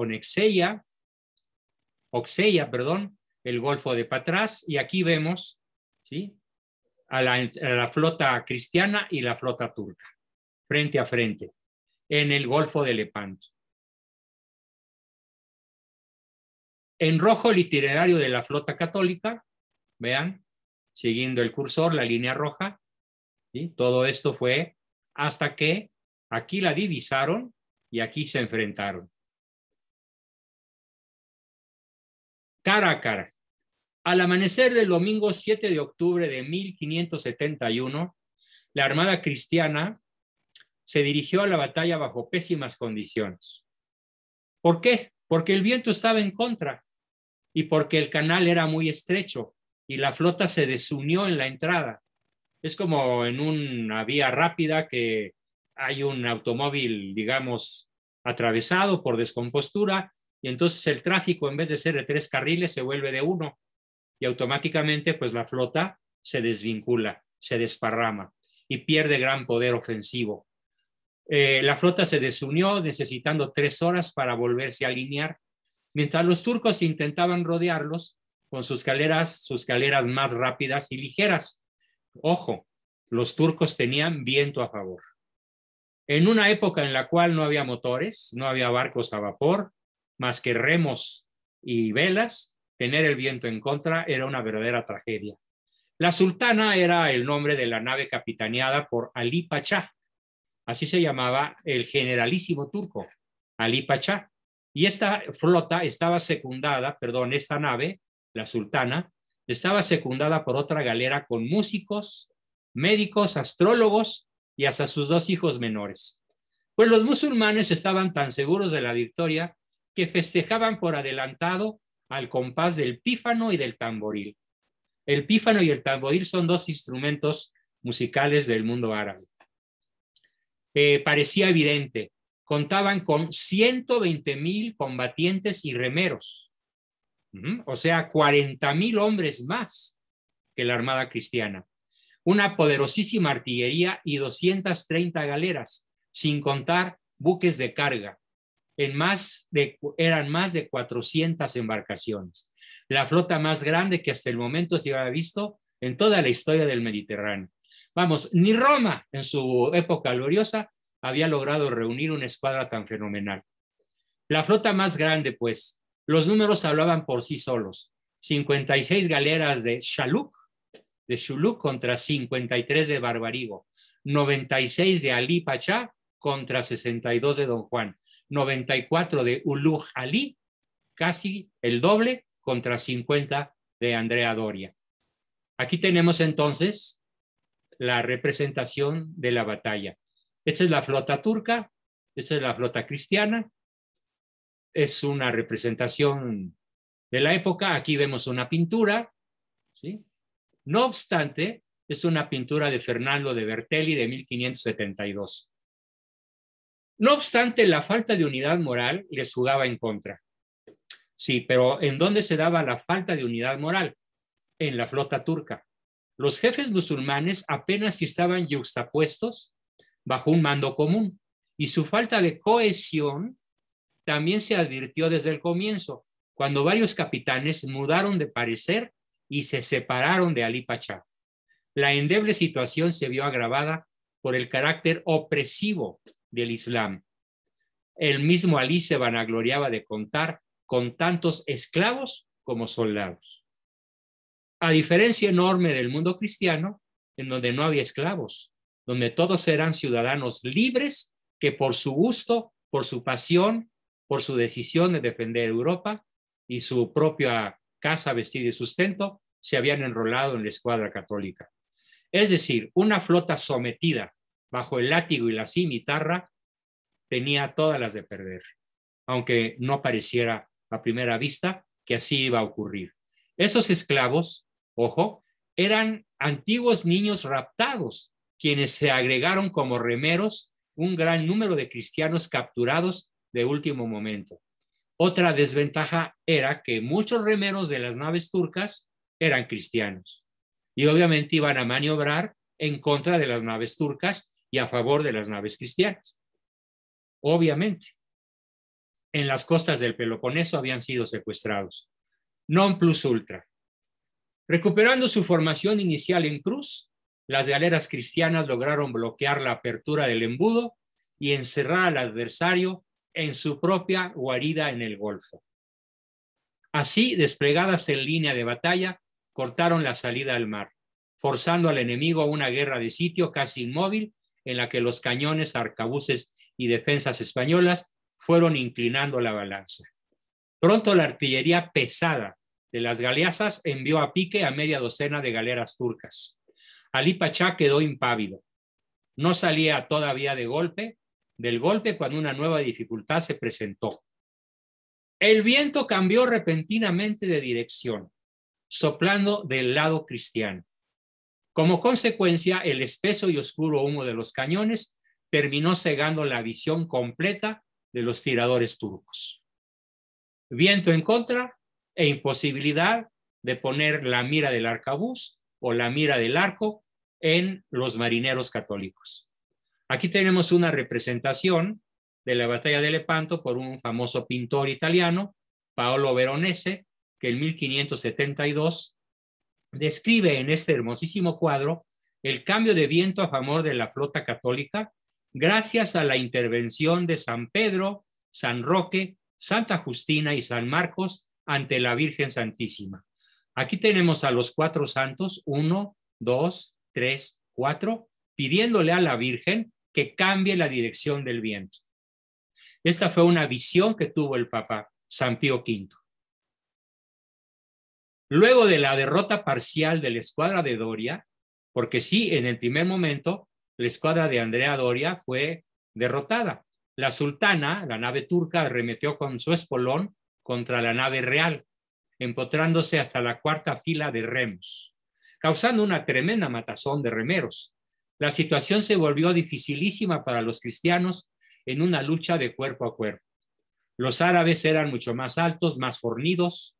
[SPEAKER 1] Oxeia, perdón, el Golfo de Patras, y aquí vemos, ¿sí?, a la flota cristiana y la flota turca, frente a frente, en el Golfo de Lepanto. En rojo, el itinerario de la flota católica, vean, siguiendo el cursor, la línea roja, ¿sí? Todo esto fue hasta que aquí la divisaron y aquí se enfrentaron. Cara a cara. Al amanecer del domingo 7 de octubre de 1571, la Armada cristiana se dirigió a la batalla bajo pésimas condiciones. ¿Por qué? Porque el viento estaba en contra y porque el canal era muy estrecho y la flota se desunió en la entrada. Es como en una vía rápida que hay un automóvil, digamos, atravesado por descompostura y entonces el tráfico, en vez de ser de 3 carriles, se vuelve de 1 y automáticamente pues la flota se desvincula, se desparrama y pierde gran poder ofensivo. La flota se desunió necesitando 3 horas para volverse a alinear, mientras los turcos intentaban rodearlos con sus galeras más rápidas y ligeras. Ojo, los turcos tenían viento a favor. En una época en la cual no había motores, no había barcos a vapor, más que remos y velas, tener el viento en contra era una verdadera tragedia. La Sultana era el nombre de la nave capitaneada por Ali Pachá. Así se llamaba el generalísimo turco, Ali Pachá. Y esta flota estaba secundada, perdón, esta nave, la Sultana, estaba secundada por otra galera con músicos, médicos, astrólogos y hasta sus 2 hijos menores. Pues los musulmanes estaban tan seguros de la victoria que festejaban por adelantado al compás del pífano y del tamboril. El pífano y el tamboril son 2 instrumentos musicales del mundo árabe. Parecía evidente, contaban con 120,000 combatientes y remeros, o sea, 40,000 hombres más que la Armada cristiana, una poderosísima artillería y 230 galeras, sin contar buques de carga. Eran más de 400 embarcaciones, la flota más grande que hasta el momento se había visto en toda la historia del Mediterráneo. Vamos, ni Roma en su época gloriosa había logrado reunir una escuadra tan fenomenal. La flota más grande, pues, los números hablaban por sí solos. 56 galeras de Shuluk contra 53 de Barbarigo, 96 de Ali Pachá contra 62 de Don Juan, 94 de Uluj Ali, casi el doble contra 50 de Andrea Doria. Aquí tenemos entonces la representación de la batalla. Esta es la flota turca, esta es la flota cristiana, es una representación de la época. Aquí vemos una pintura, ¿sí? No obstante, es una pintura de Fernando de Bertelli de 1572. No obstante, la falta de unidad moral les jugaba en contra. Sí, pero ¿en dónde se daba la falta de unidad moral? En la flota turca. Los jefes musulmanes apenas estaban yuxtapuestos bajo un mando común y su falta de cohesión también se advirtió desde el comienzo, cuando varios capitanes mudaron de parecer y se separaron de Ali Pachá. La endeble situación se vio agravada por el carácter opresivo del Islam. El mismo Ali se vanagloriaba de contar con tantos esclavos como soldados. A diferencia enorme del mundo cristiano, en donde no había esclavos, donde todos eran ciudadanos libres que por su gusto, por su pasión, por su decisión de defender Europa y su propia casa, vestido y sustento, se habían enrolado en la escuadra católica. Es decir, una flota sometida bajo el látigo y la cimitarra tenía todas las de perder, aunque no pareciera a primera vista que así iba a ocurrir. Esos esclavos, ojo, eran antiguos niños raptados, quienes se agregaron como remeros un gran número de cristianos capturados de último momento. Otra desventaja era que muchos remeros de las naves turcas eran cristianos y obviamente iban a maniobrar en contra de las naves turcas y a favor de las naves cristianas. Obviamente. en las costas del Peloponeso habían sido secuestrados. Non plus ultra. Recuperando su formación inicial en cruz, las galeras cristianas lograron bloquear la apertura del embudo y encerrar al adversario en su propia guarida en el Golfo. Así, desplegadas en línea de batalla, cortaron la salida al mar, forzando al enemigo a una guerra de sitio casi inmóvil en la que los cañones, arcabuces y defensas españolas fueron inclinando la balanza. Pronto la artillería pesada de las galeazas envió a pique a media docena de galeras turcas. Alí Pachá quedó impávido. No salía todavía del golpe cuando una nueva dificultad se presentó. El viento cambió repentinamente de dirección, soplando del lado cristiano. Como consecuencia, el espeso y oscuro humo de los cañones terminó cegando la visión completa de los tiradores turcos. Viento en contra e imposibilidad de poner la mira del arcabuz o la mira del arco en los marineros católicos. Aquí tenemos una representación de la batalla de Lepanto por un famoso pintor italiano, Paolo Veronese, que en 1572 describe en este hermosísimo cuadro el cambio de viento a favor de la flota católica gracias a la intervención de San Pedro, San Roque, Santa Justina y San Marcos ante la Virgen Santísima. Aquí tenemos a los 4 santos, 1, 2, 3, 4, pidiéndole a la Virgen que cambie la dirección del viento. Esta fue una visión que tuvo el Papa San Pío V. Luego de la derrota parcial de la escuadra de Doria, porque sí, en el primer momento, la escuadra de Andrea Doria fue derrotada. La sultana, la nave turca, arremetió con su espolón contra la nave real, empotrándose hasta la 4ª fila de remos, causando una tremenda matazón de remeros. La situación se volvió dificilísima para los cristianos en una lucha de cuerpo a cuerpo. Los árabes eran mucho más altos, más fornidos,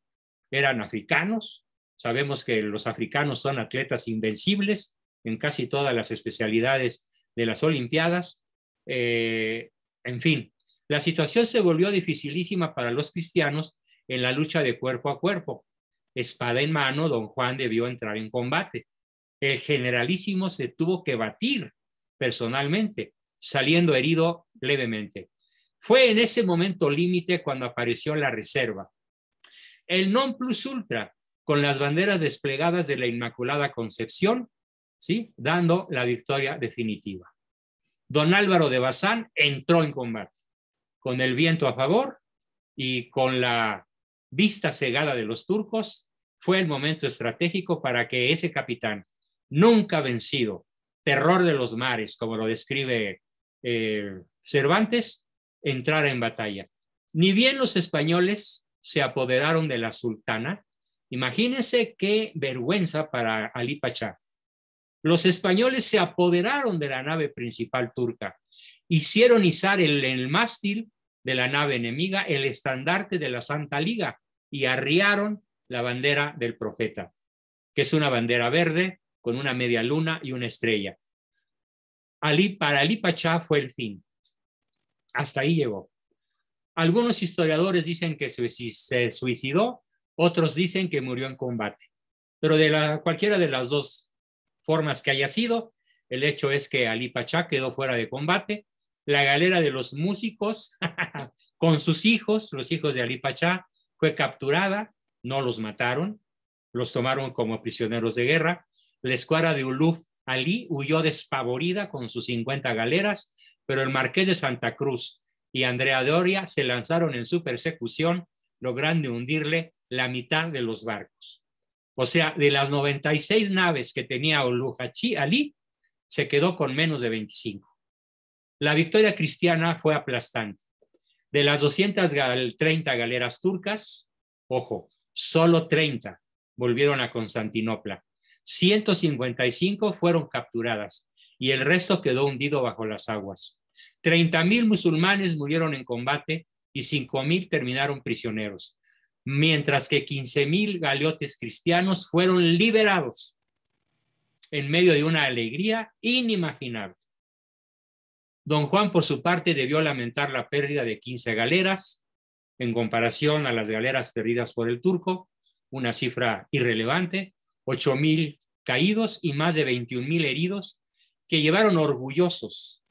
[SPEAKER 1] eran africanos. Sabemos que los africanos son atletas invencibles en casi todas las especialidades de las Olimpiadas. En fin, la situación se volvió dificilísima para los cristianos en la lucha de cuerpo a cuerpo. Espada en mano, don Juan debió entrar en combate. El generalísimo se tuvo que batir personalmente, saliendo herido levemente. Fue en ese momento límite cuando apareció la reserva. El non plus ultra, con las banderas desplegadas de la Inmaculada Concepción, ¿sí?, dando la victoria definitiva. Don Álvaro de Bazán entró en combate, con el viento a favor y con la vista cegada de los turcos. Fue el momento estratégico para que ese capitán, nunca vencido, terror de los mares, como lo describe Cervantes, entrara en batalla. Ni bien los españoles se apoderaron de la sultana, imagínense qué vergüenza para Alí Pachá. Los españoles se apoderaron de la nave principal turca, hicieron izar en el mástil de la nave enemiga el estandarte de la Santa Liga y arriaron la bandera del profeta, que es una bandera verde con una media luna y una estrella. Para Alí Pachá fue el fin. Hasta ahí llegó. Algunos historiadores dicen que se suicidó, otros dicen que murió en combate. Pero cualquiera de las dos formas que haya sido, el hecho es que Alí Pachá quedó fuera de combate. La galera de los músicos, con sus hijos, los hijos de Alí Pachá, fue capturada, no los mataron, los tomaron como prisioneros de guerra. La escuadra de Uluf Ali huyó despavorida con sus 50 galeras, pero el marqués de Santa Cruz y Andrea Doria se lanzaron en su persecución, logrando hundirle la mitad de los barcos. O sea, de las 96 naves que tenía Uluf Ali, se quedó con menos de 25. La victoria cristiana fue aplastante. De las 230 galeras turcas, ojo, solo 30 volvieron a Constantinopla. 155 fueron capturadas y el resto quedó hundido bajo las aguas. 30,000 musulmanes murieron en combate y 5,000 terminaron prisioneros, mientras que 15,000 galeotes cristianos fueron liberados en medio de una alegría inimaginable. Don Juan, por su parte, debió lamentar la pérdida de 15 galeras, en comparación a las galeras perdidas por el turco, una cifra irrelevante, 8,000 caídos y más de 21,000 heridos que llevaron orgullosos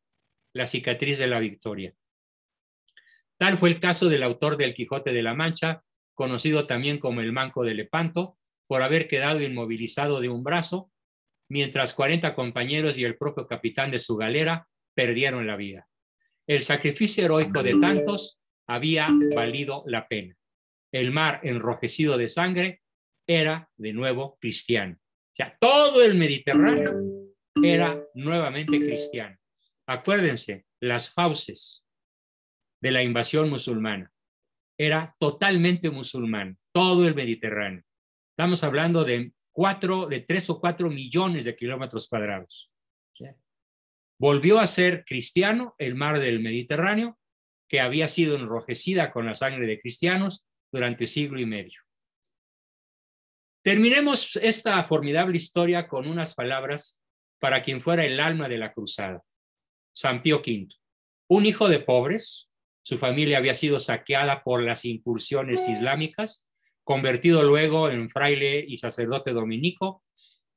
[SPEAKER 1] la cicatriz de la victoria. Tal fue el caso del autor del Quijote de la Mancha, conocido también como el Manco de Lepanto, por haber quedado inmovilizado de un brazo, mientras 40 compañeros y el propio capitán de su galera perdieron la vida. El sacrificio heroico de tantos había valido la pena. El mar enrojecido de sangre era de nuevo cristiano. O sea, todo el Mediterráneo era nuevamente cristiano. Acuérdense, las fauces de la invasión musulmana era totalmente musulmán, todo el Mediterráneo. Estamos hablando de 3 o 4 millones de kilómetros cuadrados. ¿Sí? Volvió a ser cristiano el mar del Mediterráneo, que había sido enrojecida con la sangre de cristianos durante siglo y medio. Terminemos esta formidable historia con unas palabras para quien fuera el alma de la cruzada. San Pío V, un hijo de pobres, su familia había sido saqueada por las incursiones islámicas, convertido luego en fraile y sacerdote dominico,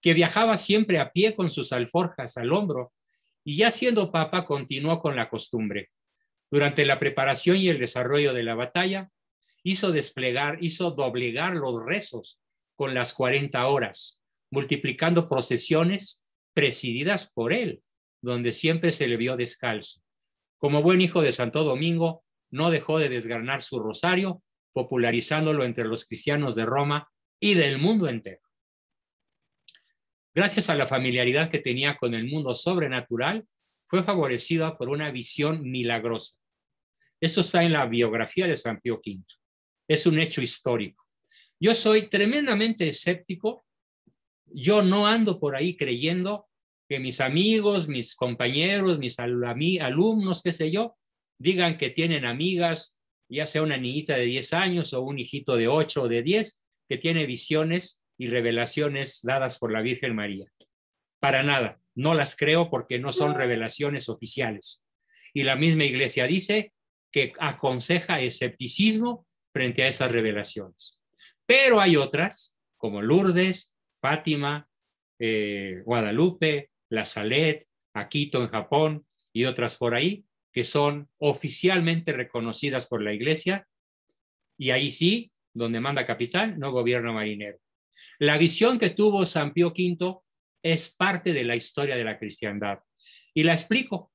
[SPEAKER 1] que viajaba siempre a pie con sus alforjas al hombro, y ya siendo papa continuó con la costumbre. Durante la preparación y el desarrollo de la batalla, hizo doblegar los rezos con las 40 horas, multiplicando procesiones presididas por él, donde siempre se le vio descalzo. Como buen hijo de Santo Domingo, no dejó de desgranar su rosario, popularizándolo entre los cristianos de Roma y del mundo entero. Gracias a la familiaridad que tenía con el mundo sobrenatural, fue favorecida por una visión milagrosa. Eso está en la biografía de San Pío V. Es un hecho histórico. Yo soy tremendamente escéptico. Yo no ando por ahí creyendo que mis amigos, mis compañeros, mis alumnos, qué sé yo, digan que tienen amigas, ya sea una niñita de 10 años o un hijito de 8 o de 10, que tiene visiones y revelaciones dadas por la Virgen María. Para nada, no las creo porque no son revelaciones oficiales. Y la misma Iglesia dice que aconseja escepticismo frente a esas revelaciones. Pero hay otras, como Lourdes, Fátima, Guadalupe, La Salette, Akito en Japón y otras por ahí, que son oficialmente reconocidas por la Iglesia, y ahí sí, donde manda capitán, no gobierna marinero. La visión que tuvo San Pío V es parte de la historia de la cristiandad. Y la explico.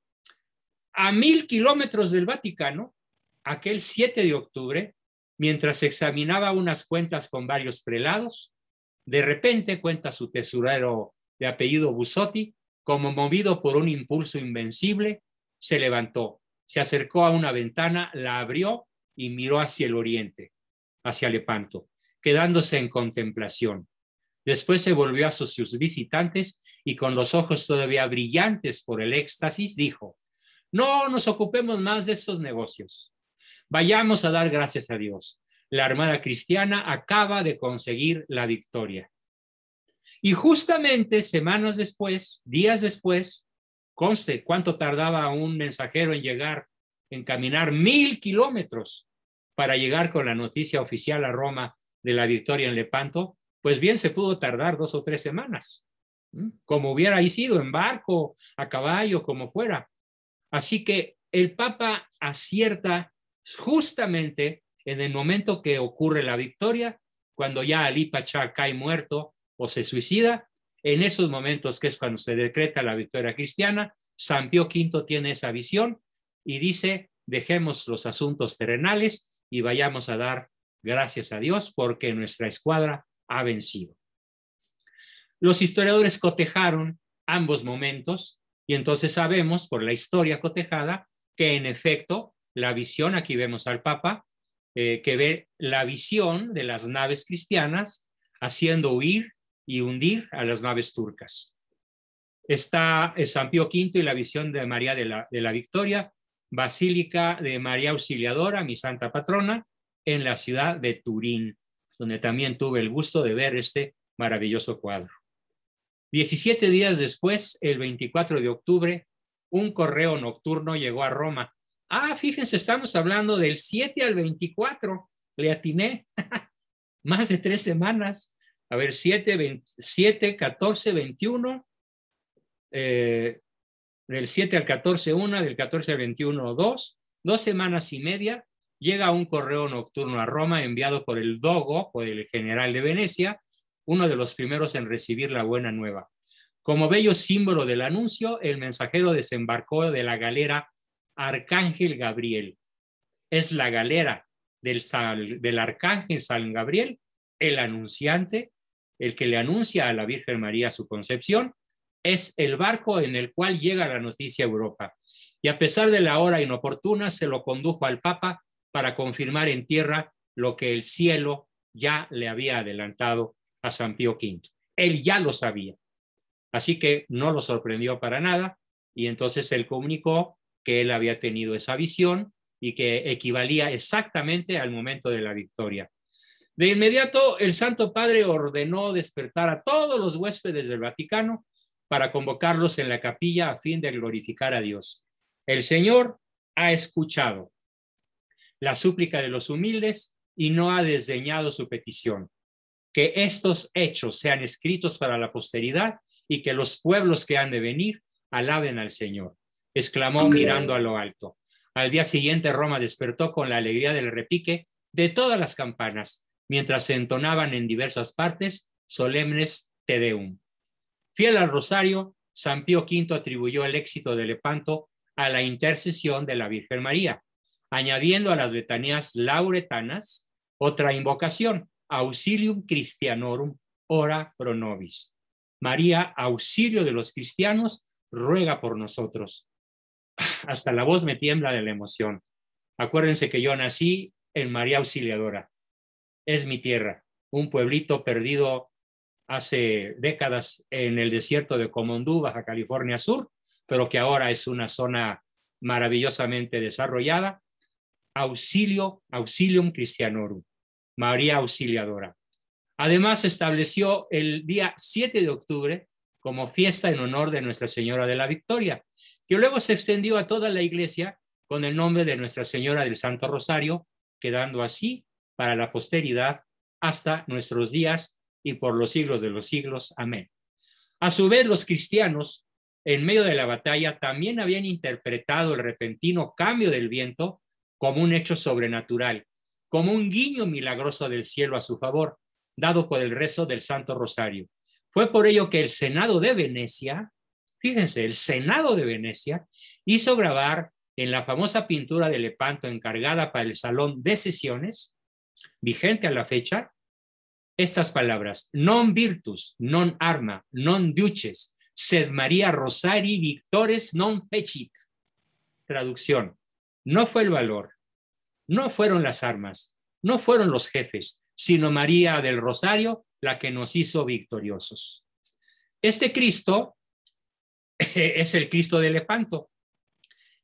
[SPEAKER 1] A 1,000 kilómetros del Vaticano, aquel 7 de octubre, mientras examinaba unas cuentas con varios prelados, de repente, cuenta su tesorero de apellido Busotti, como movido por un impulso invencible, se levantó, se acercó a una ventana, la abrió y miró hacia el oriente, hacia Lepanto, quedándose en contemplación. Después se volvió a sus visitantes y con los ojos todavía brillantes por el éxtasis dijo: no nos ocupemos más de estos negocios. Vayamos a dar gracias a Dios. La Armada Cristiana acaba de conseguir la victoria. Y justamente semanas después, días después, conste cuánto tardaba un mensajero en llegar, en caminar 1,000 kilómetros para llegar con la noticia oficial a Roma de la victoria en Lepanto, pues bien se pudo tardar 2 o 3 semanas, como hubiera sido en barco, a caballo, como fuera. Así que el Papa acierta justamente en el momento que ocurre la victoria, cuando ya Alí Pachá cae muerto o se suicida. En esos momentos, que es cuando se decreta la victoria cristiana, San Pío V tiene esa visión y dice: dejemos los asuntos terrenales y vayamos a dar gracias a Dios porque nuestra escuadra ha vencido. Los historiadores cotejaron ambos momentos y entonces sabemos por la historia cotejada que en efecto la visión, aquí vemos al Papa, que ve la visión de las naves cristianas haciendo huir y hundir a las naves turcas. Está San Pío V y la visión de María de la Victoria, Basílica de María Auxiliadora, mi santa patrona, en la ciudad de Turín, donde también tuve el gusto de ver este maravilloso cuadro. 17 días después, el 24 de octubre, un correo nocturno llegó a Roma Fíjense, estamos hablando del 7 al 24. Le atiné. Más de 3 semanas. A ver, 7, 14, 21. Del 7 al 14, 1, del 14 al 21, 2. 2 semanas y media. Llega un correo nocturno a Roma enviado por el dogo, por el general de Venecia, uno de los primeros en recibir la buena nueva. Como bello símbolo del anuncio, el mensajero desembarcó de la galera Arcángel Gabriel. Es la galera del Arcángel San Gabriel, el anunciante, el que le anuncia a la Virgen María su concepción, es el barco en el cual llega la noticia a Europa. Y a pesar de la hora inoportuna, se lo condujo al Papa para confirmar en tierra lo que el cielo ya le había adelantado a San Pío V. Él ya lo sabía. Así que no lo sorprendió para nada y entonces él comunicó que él había tenido esa visión y que equivalía exactamente al momento de la victoria. De inmediato, el Santo Padre ordenó despertar a todos los huéspedes del Vaticano para convocarlos en la capilla a fin de glorificar a Dios. El Señor ha escuchado la súplica de los humildes y no ha desdeñado su petición. Que estos hechos sean escritos para la posteridad y que los pueblos que han de venir alaben al Señor, exclamó mirando a lo alto. Al día siguiente Roma despertó con la alegría del repique de todas las campanas, mientras se entonaban en diversas partes solemnes Te Deum. Fiel al rosario, San Pío V atribuyó el éxito de Lepanto a la intercesión de la Virgen María, añadiendo a las letanías lauretanas otra invocación, Auxilium Christianorum, ora pro nobis. María, auxilio de los cristianos, ruega por nosotros. Hasta la voz me tiembla de la emoción. Acuérdense que yo nací en María Auxiliadora. Es mi tierra, un pueblito perdido hace décadas en el desierto de Comondú, Baja California Sur, pero que ahora es una zona maravillosamente desarrollada. Auxilium Christianorum, María Auxiliadora. Además, estableció el día 7 de octubre como fiesta en honor de Nuestra Señora de la Victoria, que luego se extendió a toda la iglesia con el nombre de Nuestra Señora del Santo Rosario, quedando así para la posteridad hasta nuestros días y por los siglos de los siglos. Amén. A su vez, los cristianos, en medio de la batalla, también habían interpretado el repentino cambio del viento como un hecho sobrenatural, como un guiño milagroso del cielo a su favor, dado por el rezo del Santo Rosario. Fue por ello que el Senado de Venecia, fíjense, el Senado de Venecia hizo grabar en la famosa pintura de Lepanto encargada para el Salón de Sesiones, vigente a la fecha, estas palabras: non virtus, non arma, non duces, sed María Rosari victores non fecit. Traducción: no fue el valor, no fueron las armas, no fueron los jefes, sino María del Rosario la que nos hizo victoriosos. Este Cristo es el Cristo de Lepanto,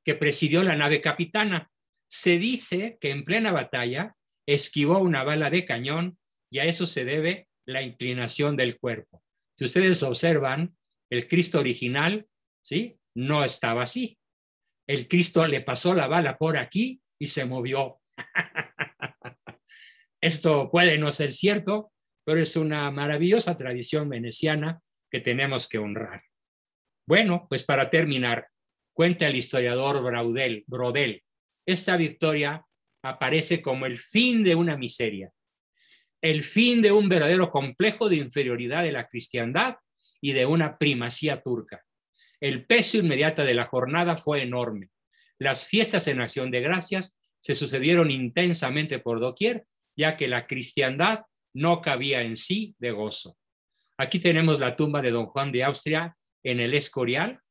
[SPEAKER 1] que presidió la nave capitana. Se dice que en plena batalla esquivó una bala de cañón y a eso se debe la inclinación del cuerpo. Si ustedes observan, el Cristo original, ¿sí?, no estaba así. El Cristo le pasó la bala por aquí y se movió. Esto puede no ser cierto, pero es una maravillosa tradición veneciana que tenemos que honrar. Bueno, pues para terminar, cuenta el historiador Brodel, esta victoria aparece como el fin de una miseria, el fin de un verdadero complejo de inferioridad de la cristiandad y de una primacía turca. El peso inmediato de la jornada fue enorme. Las fiestas en acción de gracias se sucedieron intensamente por doquier, ya que la cristiandad no cabía en sí de gozo. Aquí tenemos la tumba de don Juan de Austria en el Escorial,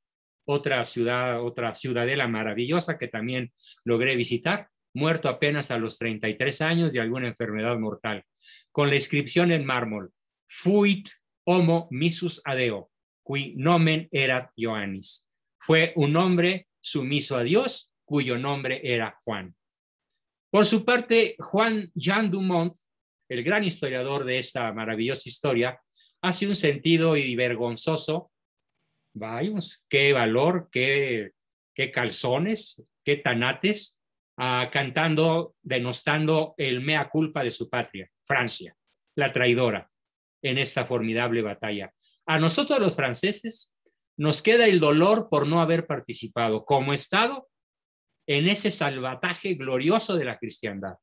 [SPEAKER 1] otra ciudadela maravillosa que también logré visitar, muerto apenas a los 33 años de alguna enfermedad mortal, con la inscripción en mármol: Fuit homo missus adeo, qui nomen erat Ioannis. Fue un hombre sumiso a Dios, cuyo nombre era Juan. Por su parte, Jean Dumont, el gran historiador de esta maravillosa historia, hace un sentido y vergonzoso, vamos, qué valor, qué qué calzones, qué tanates, cantando, denostando el mea culpa de su patria, Francia, la traidora, en esta formidable batalla. A nosotros los franceses nos queda el dolor por no haber participado como Estado en ese salvataje glorioso de la cristiandad.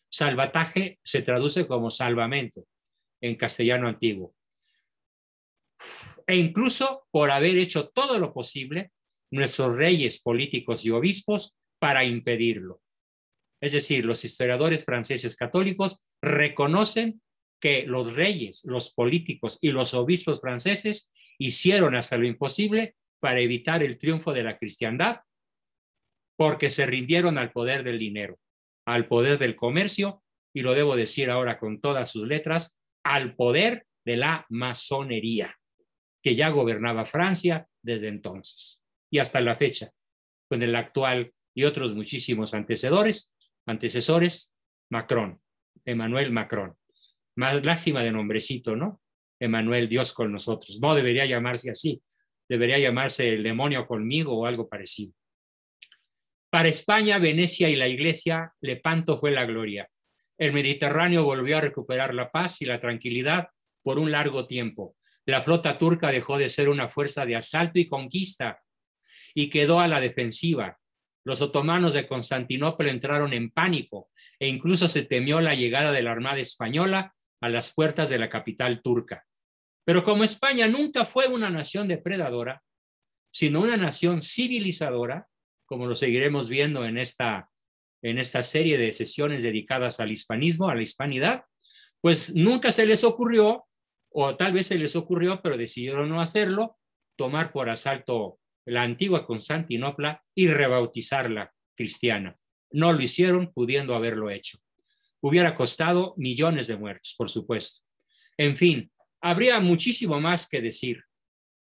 [SPEAKER 1] Salvataje se traduce como salvamento en castellano antiguo. E incluso por haber hecho todo lo posible nuestros reyes, políticos y obispos para impedirlo. Es decir, los historiadores franceses católicos reconocen que los reyes, los políticos y los obispos franceses hicieron hasta lo imposible para evitar el triunfo de la cristiandad, porque se rindieron al poder del dinero, al poder del comercio, y lo debo decir ahora con todas sus letras, al poder de la masonería, que ya gobernaba Francia desde entonces y hasta la fecha, con el actual y otros muchísimos antecesores, Macron, Emmanuel Macron. Más lástima de nombrecito, ¿no? Emmanuel, Dios con nosotros. No debería llamarse así, debería llamarse el demonio conmigo o algo parecido. Para España, Venecia y la Iglesia, Lepanto fue la gloria. El Mediterráneo volvió a recuperar la paz y la tranquilidad por un largo tiempo. La flota turca dejó de ser una fuerza de asalto y conquista y quedó a la defensiva. Los otomanos de Constantinopla entraron en pánico e incluso se temió la llegada de la Armada española a las puertas de la capital turca. Pero como España nunca fue una nación depredadora, sino una nación civilizadora, como lo seguiremos viendo en esta serie de sesiones dedicadas al hispanismo, a la hispanidad, pues nunca se les ocurrió, o tal vez se les ocurrió, pero decidieron no hacerlo, tomar por asalto la antigua Constantinopla y rebautizarla cristiana. No lo hicieron, pudiendo haberlo hecho. Hubiera costado millones de muertos, por supuesto. En fin, habría muchísimo más que decir,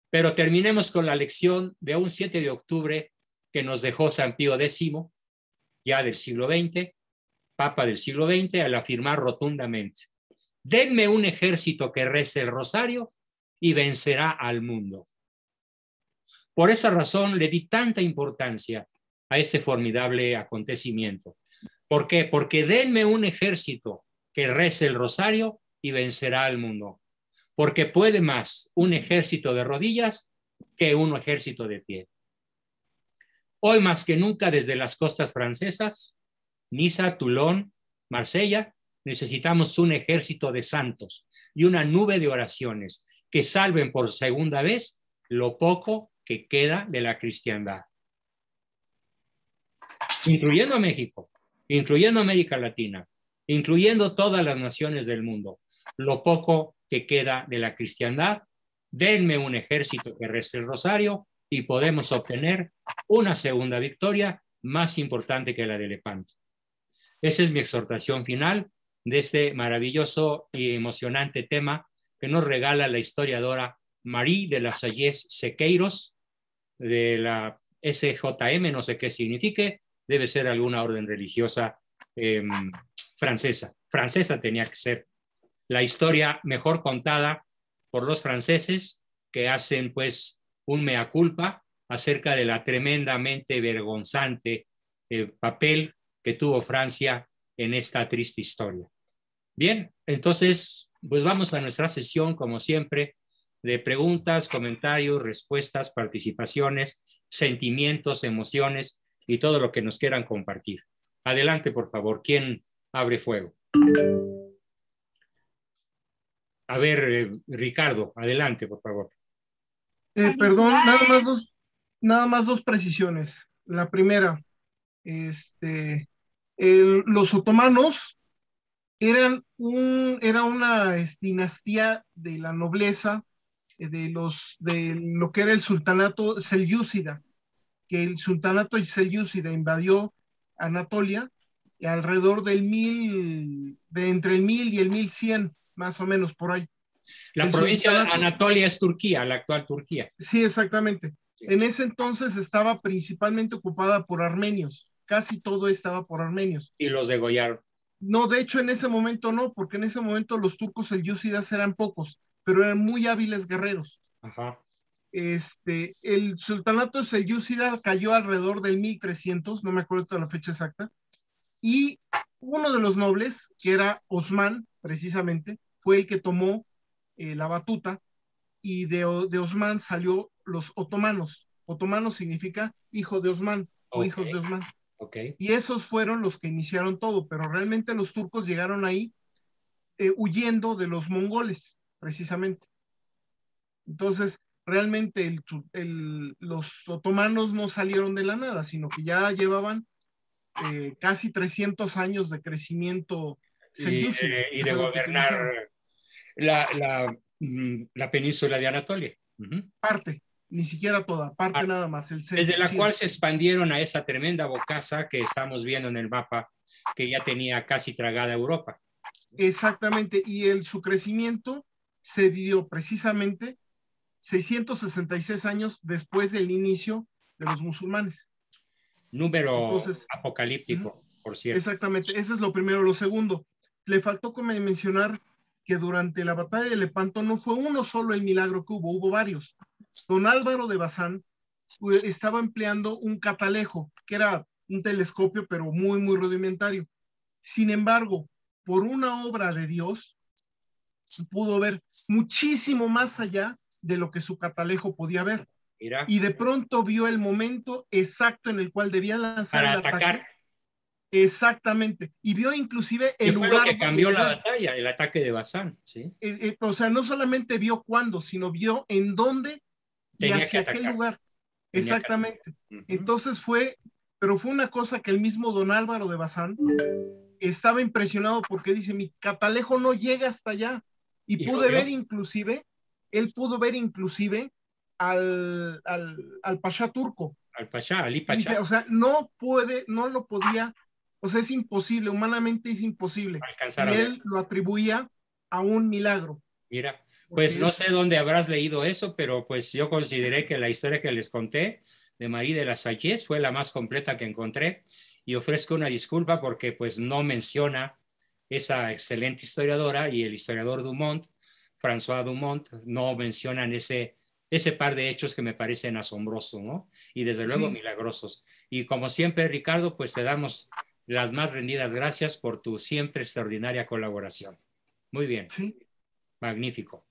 [SPEAKER 1] pero terminemos con la lección de un 7 de octubre que nos dejó San Pío X, ya del siglo XX, Papa del siglo XX, al afirmar rotundamente: denme un ejército que rece el rosario y vencerá al mundo. Por esa razón le di tanta importancia a este formidable acontecimiento. ¿Por qué? Porque denme un ejército que rece el rosario y vencerá al mundo. Porque puede más un ejército de rodillas que un ejército de pie. Hoy más que nunca, desde las costas francesas, Niza, Toulon, Marsella, necesitamos un ejército de santos y una nube de oraciones que salven por segunda vez lo poco que queda de la cristiandad, incluyendo a México, incluyendo América Latina, incluyendo todas las naciones del mundo. Lo poco que queda de la cristiandad, denme un ejército que rece el rosario y podemos obtener una segunda victoria más importante que la de Lepanto. Esa es mi exhortación final de este maravilloso y emocionante tema que nos regala la historiadora Marie de la Salles Sequeiros, de la SJM, no sé qué signifique, debe ser alguna orden religiosa francesa. Francesa tenía que ser. La historia mejor contada por los franceses, que hacen pues un mea culpa acerca de la tremendamente vergonzante papel que tuvo Francia en esta triste historia. Bien, entonces pues vamos a nuestra sesión, como siempre, de preguntas, comentarios, respuestas, participaciones, sentimientos, emociones y todo lo que nos quieran compartir. Adelante, por favor. ¿Quién abre fuego? A ver, Ricardo, adelante, por favor.
[SPEAKER 3] Perdón, nada más dos precisiones. La primera, los otomanos era una dinastía de la nobleza de lo que era el sultanato selyúcida, que el sultanato selyúcida invadió Anatolia alrededor entre el 1000 y el 1100, más o menos por ahí.
[SPEAKER 1] La provincia de Anatolia es Turquía, la actual Turquía.
[SPEAKER 3] Sí, exactamente. En ese entonces estaba principalmente ocupada por armenios, casi todo estaba por armenios.
[SPEAKER 1] Y los degollaron.
[SPEAKER 3] No, de hecho en ese momento no, porque en ese momento los turcos selyúcidas eran pocos, pero eran muy hábiles guerreros.
[SPEAKER 1] Ajá.
[SPEAKER 3] El sultanato selyúcida cayó alrededor del 1300, no me acuerdo de la fecha exacta, y uno de los nobles, que era Osmán, precisamente, fue el que tomó la batuta, y de Osmán salió los otomanos. Otomano significa hijo de Osmán o
[SPEAKER 1] Ok,
[SPEAKER 3] hijos de Osmán.
[SPEAKER 1] ok.
[SPEAKER 3] Y esos fueron los que iniciaron todo, pero realmente los turcos llegaron ahí huyendo de los mongoles, precisamente. Entonces, realmente los otomanos no salieron de la nada, sino que ya llevaban casi 300 años de crecimiento selyúcida,
[SPEAKER 1] Y
[SPEAKER 3] que
[SPEAKER 1] de
[SPEAKER 3] fue lo que iniciaron.
[SPEAKER 1] gobernar la península de Anatolia. Ujú.
[SPEAKER 3] Parte, ni siquiera toda, parte nada más, el
[SPEAKER 1] Desde
[SPEAKER 3] centro,
[SPEAKER 1] la
[SPEAKER 3] sí.
[SPEAKER 1] cual se expandieron a esa tremenda bocaza que estamos viendo en el mapa, que ya tenía casi tragada Europa.
[SPEAKER 3] Exactamente, y su crecimiento se dio precisamente 666 años después del inicio de los musulmanes.
[SPEAKER 1] Número
[SPEAKER 3] Entonces,
[SPEAKER 1] apocalíptico, por cierto.
[SPEAKER 3] exactamente, eso es lo primero. Lo segundo, le faltó mencionar que durante la batalla de Lepanto no fue uno solo el milagro que hubo varios. Don Álvaro de Bazán estaba empleando un catalejo, que era un telescopio, pero muy, muy rudimentario. Sin embargo, por una obra de Dios, pudo ver muchísimo más allá de lo que su catalejo podía ver.
[SPEAKER 1] Mira,
[SPEAKER 3] Y de pronto vio el momento exacto en el cual debía lanzar
[SPEAKER 1] para
[SPEAKER 3] el
[SPEAKER 1] atacar,
[SPEAKER 3] ataque. Exactamente. Y vio inclusive
[SPEAKER 1] que
[SPEAKER 3] el
[SPEAKER 1] fue lo
[SPEAKER 3] lugar,
[SPEAKER 1] que cambió la batalla, el ataque de Bazán, ¿sí?
[SPEAKER 3] o sea, no solamente vio cuándo, sino vio en dónde y
[SPEAKER 1] Tenía que
[SPEAKER 3] hacia qué
[SPEAKER 1] atacar,
[SPEAKER 3] lugar.
[SPEAKER 1] tenía que hacer.
[SPEAKER 3] Exactamente.
[SPEAKER 1] Ujú.
[SPEAKER 3] Entonces pero fue una cosa que el mismo don Álvaro de Bazán estaba impresionado porque dice, mi catalejo no llega hasta allá. Y
[SPEAKER 1] ¿Y lo vio?
[SPEAKER 3] él pudo ver inclusive al pasha turco.
[SPEAKER 1] Al Pachá, Ali
[SPEAKER 3] Y dice,
[SPEAKER 1] Pachá,
[SPEAKER 3] o sea, no lo podía, o sea, es imposible, humanamente es imposible.
[SPEAKER 1] alcanzar
[SPEAKER 3] Y
[SPEAKER 1] a ver.
[SPEAKER 3] él lo atribuía a un milagro,
[SPEAKER 1] Mira, pues
[SPEAKER 3] porque
[SPEAKER 1] no sé dónde habrás leído eso, pero pues yo consideré que la historia que les conté de Marie de la Sayes fue la más completa que encontré y ofrezco una disculpa porque pues no menciona esa excelente historiadora y el historiador Dumont, François Dumont, no mencionan ese par de hechos que me parecen asombrosos, ¿no? Y desde luego
[SPEAKER 3] sí,
[SPEAKER 1] milagrosos. Y como siempre, Ricardo, pues te damos las más rendidas gracias por tu siempre extraordinaria colaboración. Muy bien.
[SPEAKER 3] sí,
[SPEAKER 1] Magnífico.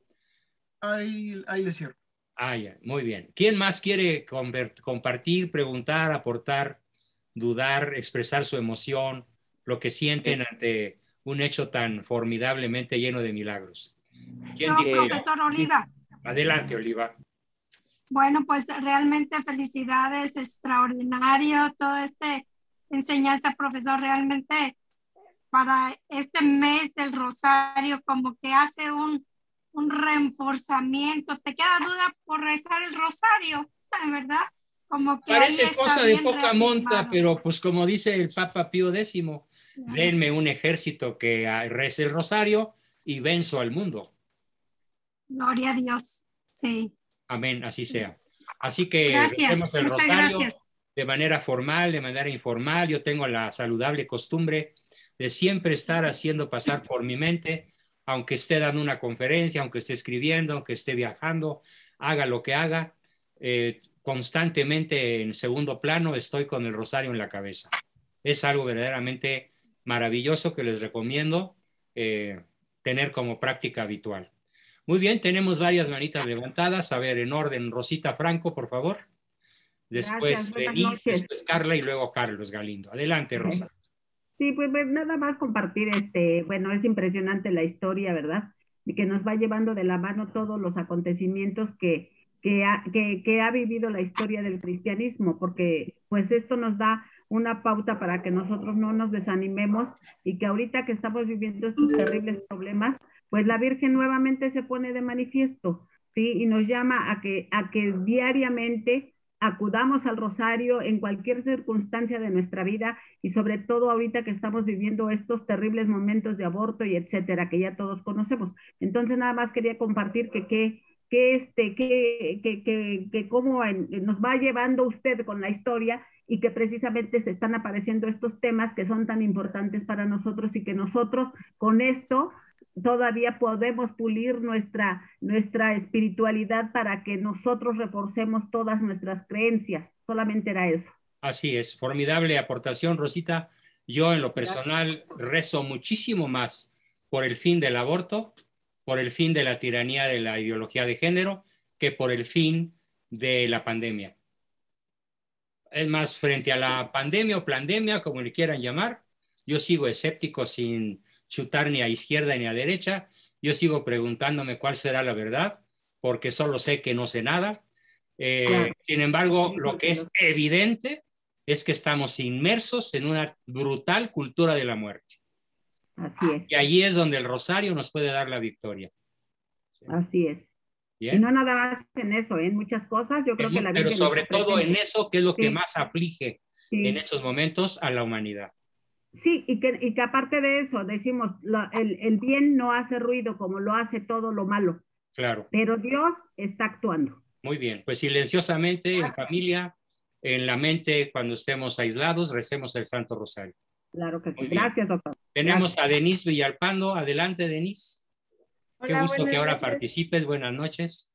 [SPEAKER 3] ahí le cierro.
[SPEAKER 1] Ah, ya, muy bien. ¿Quién más quiere compartir, preguntar, aportar, dudar, expresar su emoción, lo que sienten ante un hecho tan formidablemente lleno de milagros? ¿Quién
[SPEAKER 4] No,
[SPEAKER 1] tiene?
[SPEAKER 4] profesor Oliva.
[SPEAKER 1] Adelante, Oliva.
[SPEAKER 4] Bueno, pues realmente felicidades, extraordinario todo este enseñanza, profesor. Realmente para este mes del Rosario como que hace un reforzamiento. ¿Te queda duda por rezar el Rosario? ¿Verdad? Como que ahí
[SPEAKER 1] Parece
[SPEAKER 4] está
[SPEAKER 1] cosa de
[SPEAKER 4] bien
[SPEAKER 1] poca monta,
[SPEAKER 4] reafirmado.
[SPEAKER 1] pero pues como dice el Papa Pío X,
[SPEAKER 4] Claro.
[SPEAKER 1] denme un ejército que rece el rosario y venzo al mundo.
[SPEAKER 4] Gloria a Dios. Sí.
[SPEAKER 1] Amén, así sea.
[SPEAKER 4] Pues,
[SPEAKER 1] Así que
[SPEAKER 4] gracias,
[SPEAKER 1] recemos el
[SPEAKER 4] muchas
[SPEAKER 1] rosario
[SPEAKER 4] gracias.
[SPEAKER 1] de manera formal, de manera informal. Yo tengo la saludable costumbre de siempre estar haciendo pasar por mi mente, aunque esté dando una conferencia, aunque esté escribiendo, aunque esté viajando, haga lo que haga, constantemente en segundo plano estoy con el rosario en la cabeza. Es algo verdaderamente maravilloso que les recomiendo tener como práctica habitual. Muy bien, tenemos varias manitas levantadas. A ver, en orden, Rosita Franco, por favor.
[SPEAKER 5] Gracias,
[SPEAKER 1] Después
[SPEAKER 5] buenas
[SPEAKER 1] Denise,
[SPEAKER 5] noches.
[SPEAKER 1] después Carla y luego Carlos Galindo. Adelante, Rosa.
[SPEAKER 5] Sí, pues nada más compartir, bueno, es impresionante la historia, ¿verdad? Y que nos va llevando de la mano todos los acontecimientos que ha vivido la historia del cristianismo, porque pues esto nos da una pauta para que nosotros no nos desanimemos y que ahorita que estamos viviendo estos terribles problemas, pues la Virgen nuevamente se pone de manifiesto, ¿sí? Y nos llama a que diariamente acudamos al rosario en cualquier circunstancia de nuestra vida y sobre todo ahorita que estamos viviendo estos terribles momentos de aborto y etcétera, que ya todos conocemos. Entonces nada más quería compartir que cómo nos va llevando usted con la historia y que precisamente se están apareciendo estos temas que son tan importantes para nosotros y que nosotros con esto todavía podemos pulir nuestra espiritualidad para que nosotros reforcemos todas nuestras creencias. Solamente era eso.
[SPEAKER 1] Así es, formidable aportación, Rosita. Yo en lo personal rezo muchísimo más por el fin del aborto, por el fin de la tiranía de la ideología de género, que por el fin de la pandemia. Es más, frente a la pandemia o plandemia, como le quieran llamar, yo sigo escéptico sin chutar ni a izquierda ni a derecha. Yo sigo preguntándome cuál será la verdad, porque solo sé que no sé nada. Sin embargo, lo que es evidente es que estamos inmersos en una brutal cultura de la muerte.
[SPEAKER 5] Así es.
[SPEAKER 1] Y allí es donde el rosario nos puede dar la victoria.
[SPEAKER 5] Así es.
[SPEAKER 1] Bien.
[SPEAKER 5] Y no nada más en eso, en muchas cosas. Yo creo que la Virgen
[SPEAKER 1] pero sobre todo en eso, que es lo que
[SPEAKER 5] sí.
[SPEAKER 1] más aflige en estos momentos a la humanidad.
[SPEAKER 5] Sí, y que aparte de eso, decimos, el bien no hace ruido como lo hace todo lo malo.
[SPEAKER 1] Claro.
[SPEAKER 5] Pero Dios está actuando.
[SPEAKER 1] Muy bien, pues silenciosamente, en familia, en la mente, cuando estemos aislados, recemos el Santo Rosario.
[SPEAKER 5] Claro que sí. Gracias, doctor.
[SPEAKER 1] Tenemos a Denise Villalpando. Adelante, Denise.
[SPEAKER 6] Hola,
[SPEAKER 1] qué gusto que ahora
[SPEAKER 6] noches.
[SPEAKER 1] Participes. Buenas noches.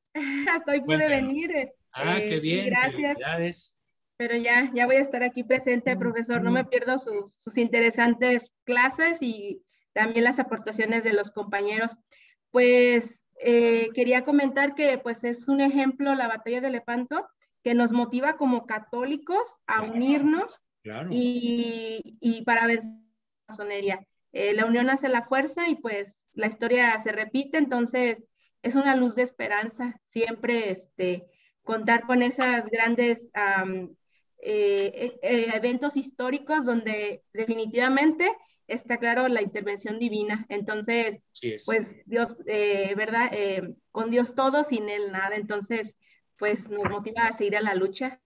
[SPEAKER 6] Hasta hoy pude venir.
[SPEAKER 1] Qué bien.
[SPEAKER 6] Sí, gracias.
[SPEAKER 1] Felicidades.
[SPEAKER 6] Pero ya voy a estar aquí presente, profesor. No me pierdo sus interesantes clases y también las aportaciones de los compañeros. Pues quería comentar que pues es un ejemplo la batalla de Lepanto que nos motiva como católicos a unirnos y para vencer la masonería. La unión hace la fuerza y pues la historia se repite, entonces es una luz de esperanza siempre contar con esas grandes eventos históricos donde definitivamente está claro la intervención divina. Entonces, pues Dios, ¿verdad? Con Dios todo, sin Él nada. Entonces, pues nos motiva a seguir a la lucha,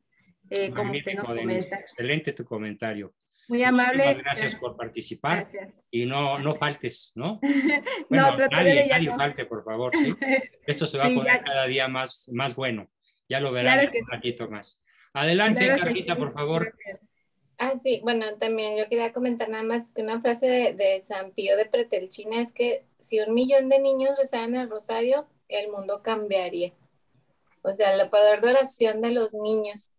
[SPEAKER 6] como usted nos comenta.
[SPEAKER 1] Excelente tu comentario.
[SPEAKER 6] Muy amable.
[SPEAKER 1] Muchas gracias por participar. Gracias. Y no faltes, ¿no?
[SPEAKER 6] Bueno,
[SPEAKER 1] no, nadie falte, por favor. ¿sí? Esto se va a poner cada día más bueno. Ya lo verán en un ratito más. Adelante, Carlita, por favor.
[SPEAKER 7] Gracias. Sí, bueno, también yo quería comentar nada más que una frase de San Pío de Pretelchina es que si 1 millón de niños rezaran el rosario, el mundo cambiaría. O sea, el poder de oración de los niños.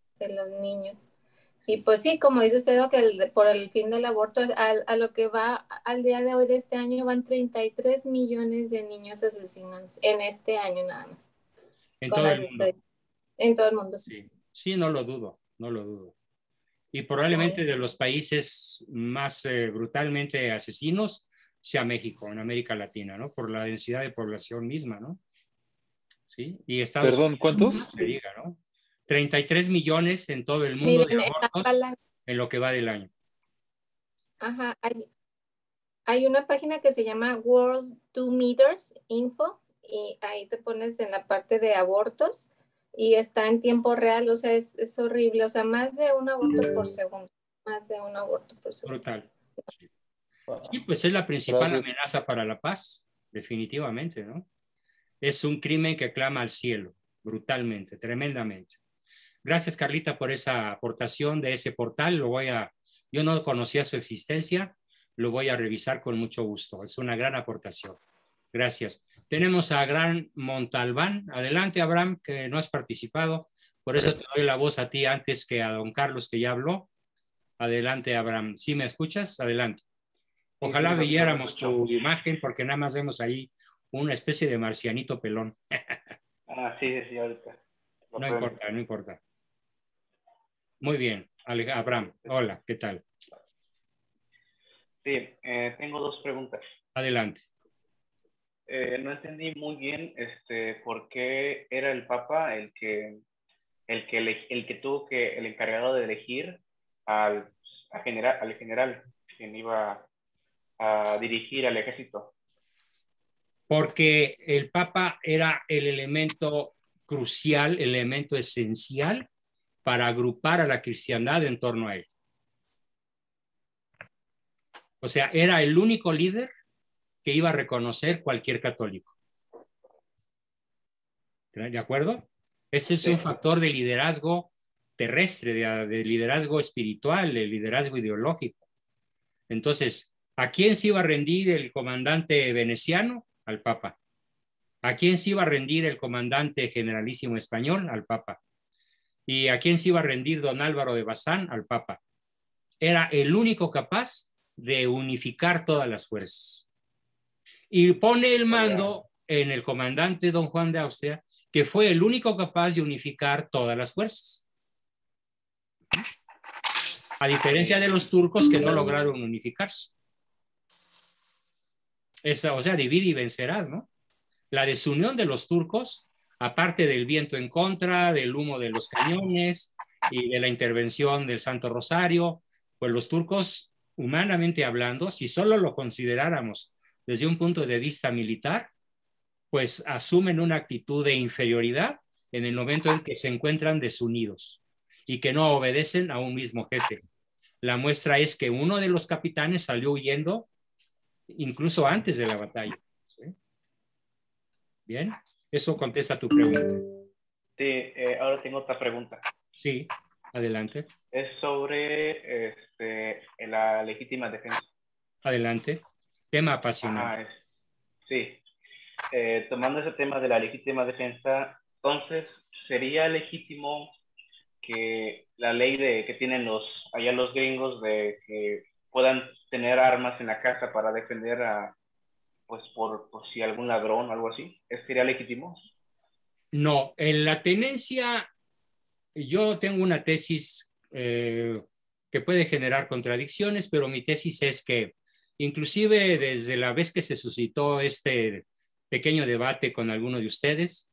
[SPEAKER 7] Y pues sí, como dice usted, que por el fin del aborto, a lo que va al día de hoy de este año, van 33 millones de niños asesinados en este año nada más.
[SPEAKER 1] En todo el mundo.
[SPEAKER 7] En todo el mundo, sí.
[SPEAKER 1] Sí, no lo dudo. Y probablemente de los países más brutalmente asesinos sea México, en América Latina, ¿no? Por la densidad de población misma, ¿no? Sí. Y Estados
[SPEAKER 8] Perdón,
[SPEAKER 1] Unidos,
[SPEAKER 8] ¿cuántos?
[SPEAKER 1] Se diga, ¿no? 33 millones en todo el mundo de abortos en lo que va del año.
[SPEAKER 7] Ajá, hay una página que se llama World 2 Meters Info y ahí te pones en la parte de abortos y está en tiempo real, o sea, es horrible, o sea, más de un aborto por segundo,
[SPEAKER 1] Brutal. Sí, pues es la principal amenaza para la paz, definitivamente, ¿no? Es un crimen que clama al cielo, brutalmente, tremendamente. Gracias, Carlita, por esa aportación de ese portal. Yo no conocía su existencia, lo voy a revisar con mucho gusto. Es una gran aportación. Gracias. Tenemos a Abraham Montalbán. Adelante, Abraham, que no has participado. Por eso te doy la voz a ti antes que a don Carlos, que ya habló. Adelante, Abraham. ¿Sí me escuchas? Adelante. Ojalá viéramos tu imagen, porque nada más vemos ahí una especie de marcianito pelón.
[SPEAKER 9] Sí, ahorita.
[SPEAKER 1] No importa. Muy bien, Abraham. Hola, ¿qué tal?
[SPEAKER 9] Sí, tengo 2 preguntas.
[SPEAKER 1] Adelante.
[SPEAKER 9] No entendí muy bien por qué era el Papa el encargado de elegir al general quien iba a dirigir al ejército.
[SPEAKER 1] Porque el Papa era el elemento crucial, el elemento esencial para agrupar a la cristiandad en torno a él. O sea, era el único líder que iba a reconocer cualquier católico. ¿De acuerdo? Ese es un factor de liderazgo terrestre, de liderazgo espiritual, de liderazgo ideológico. Entonces, ¿A quién se iba a rendir el comandante veneciano? Al Papa. ¿A quién se iba a rendir el comandante generalísimo español? Al Papa. ¿Y a quién se iba a rendir don Álvaro de Bazán? Al Papa. Era el único capaz de unificar todas las fuerzas. Y pone el mando en el comandante don Juan de Austria, que fue el único capaz de unificar todas las fuerzas. A diferencia de los turcos que no lograron unificarse. O sea, divide y vencerás, ¿no? La desunión de los turcos, aparte del viento en contra, del humo de los cañones y de la intervención del Santo Rosario, pues los turcos, humanamente hablando, si solo lo consideráramos desde un punto de vista militar, pues asumen una actitud de inferioridad en el momento en que se encuentran desunidos y que no obedecen a un mismo jefe. La muestra es que uno de los capitanes salió huyendo incluso antes de la batalla. ¿Sí? Bien, eso contesta tu pregunta.
[SPEAKER 9] Sí, ahora tengo otra pregunta.
[SPEAKER 1] Sí, adelante.
[SPEAKER 9] Es sobre la legítima defensa.
[SPEAKER 1] Adelante. Tema apasionante.
[SPEAKER 9] Sí. Tomando ese tema de la legítima defensa, entonces, ¿sería legítimo que la ley que tienen allá los gringos de que puedan tener armas en la casa para defender pues por si algún ladrón o algo así? ¿Sería legítimo?
[SPEAKER 1] No, en la tenencia, yo tengo una tesis que puede generar contradicciones, pero mi tesis es que inclusive desde la vez que se suscitó este pequeño debate con alguno de ustedes,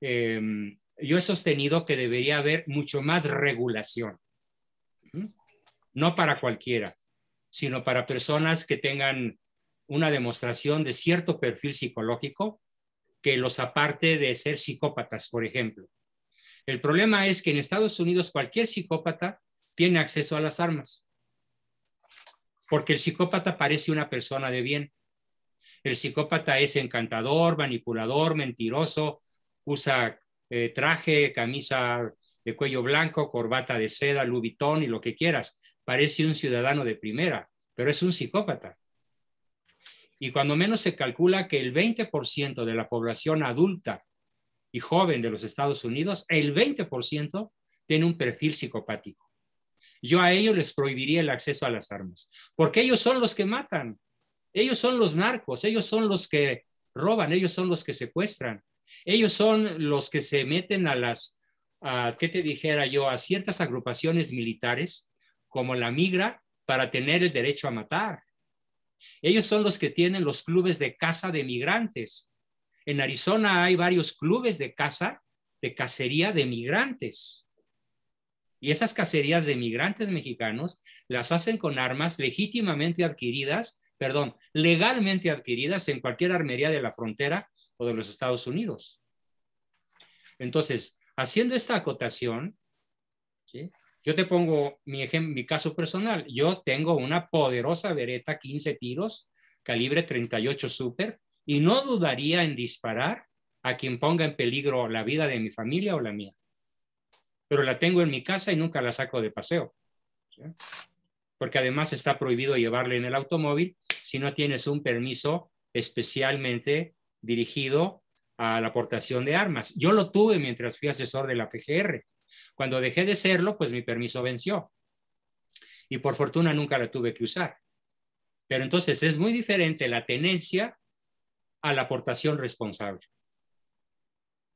[SPEAKER 1] yo he sostenido que debería haber mucho más regulación. No para cualquiera, sino para personas que tengan una demostración de cierto perfil psicológico que los aparte de ser psicópatas, por ejemplo. El problema es que en Estados Unidos cualquier psicópata tiene acceso a las armas, porque el psicópata parece una persona de bien. El psicópata es encantador, manipulador, mentiroso, usa traje, camisa de cuello blanco, corbata de seda, Louis Vuitton y lo que quieras. Parece un ciudadano de primera, pero es un psicópata. Y cuando menos se calcula que el 20% de la población adulta y joven de los Estados Unidos, el 20% tiene un perfil psicopático. Yo a ellos les prohibiría el acceso a las armas, porque ellos son los que matan, ellos son los narcos, ellos son los que roban, ellos son los que secuestran, ellos son los que se meten ¿qué te dijera yo? A ciertas agrupaciones militares, como la Migra, para tener el derecho a matar. Ellos son los que tienen los clubes de caza de migrantes. En Arizona hay varios clubes de caza, de cacería de migrantes. Y esas cacerías de migrantes mexicanos las hacen con armas legalmente adquiridas en cualquier armería de la frontera o de los Estados Unidos. Entonces, haciendo esta acotación, ¿sí? Yo te pongo mi caso personal. Yo tengo una poderosa Beretta 15 tiros, calibre 38 Super, y no dudaría en disparar a quien ponga en peligro la vida de mi familia o la mía. Pero la tengo en mi casa y nunca la saco de paseo, ¿sí? Porque además está prohibido llevarla en el automóvil si no tienes un permiso especialmente dirigido a la aportación de armas. Yo lo tuve mientras fui asesor de la PGR. Cuando dejé de serlo, pues mi permiso venció. Y por fortuna nunca la tuve que usar. Pero entonces es muy diferente la tenencia a la aportación responsable.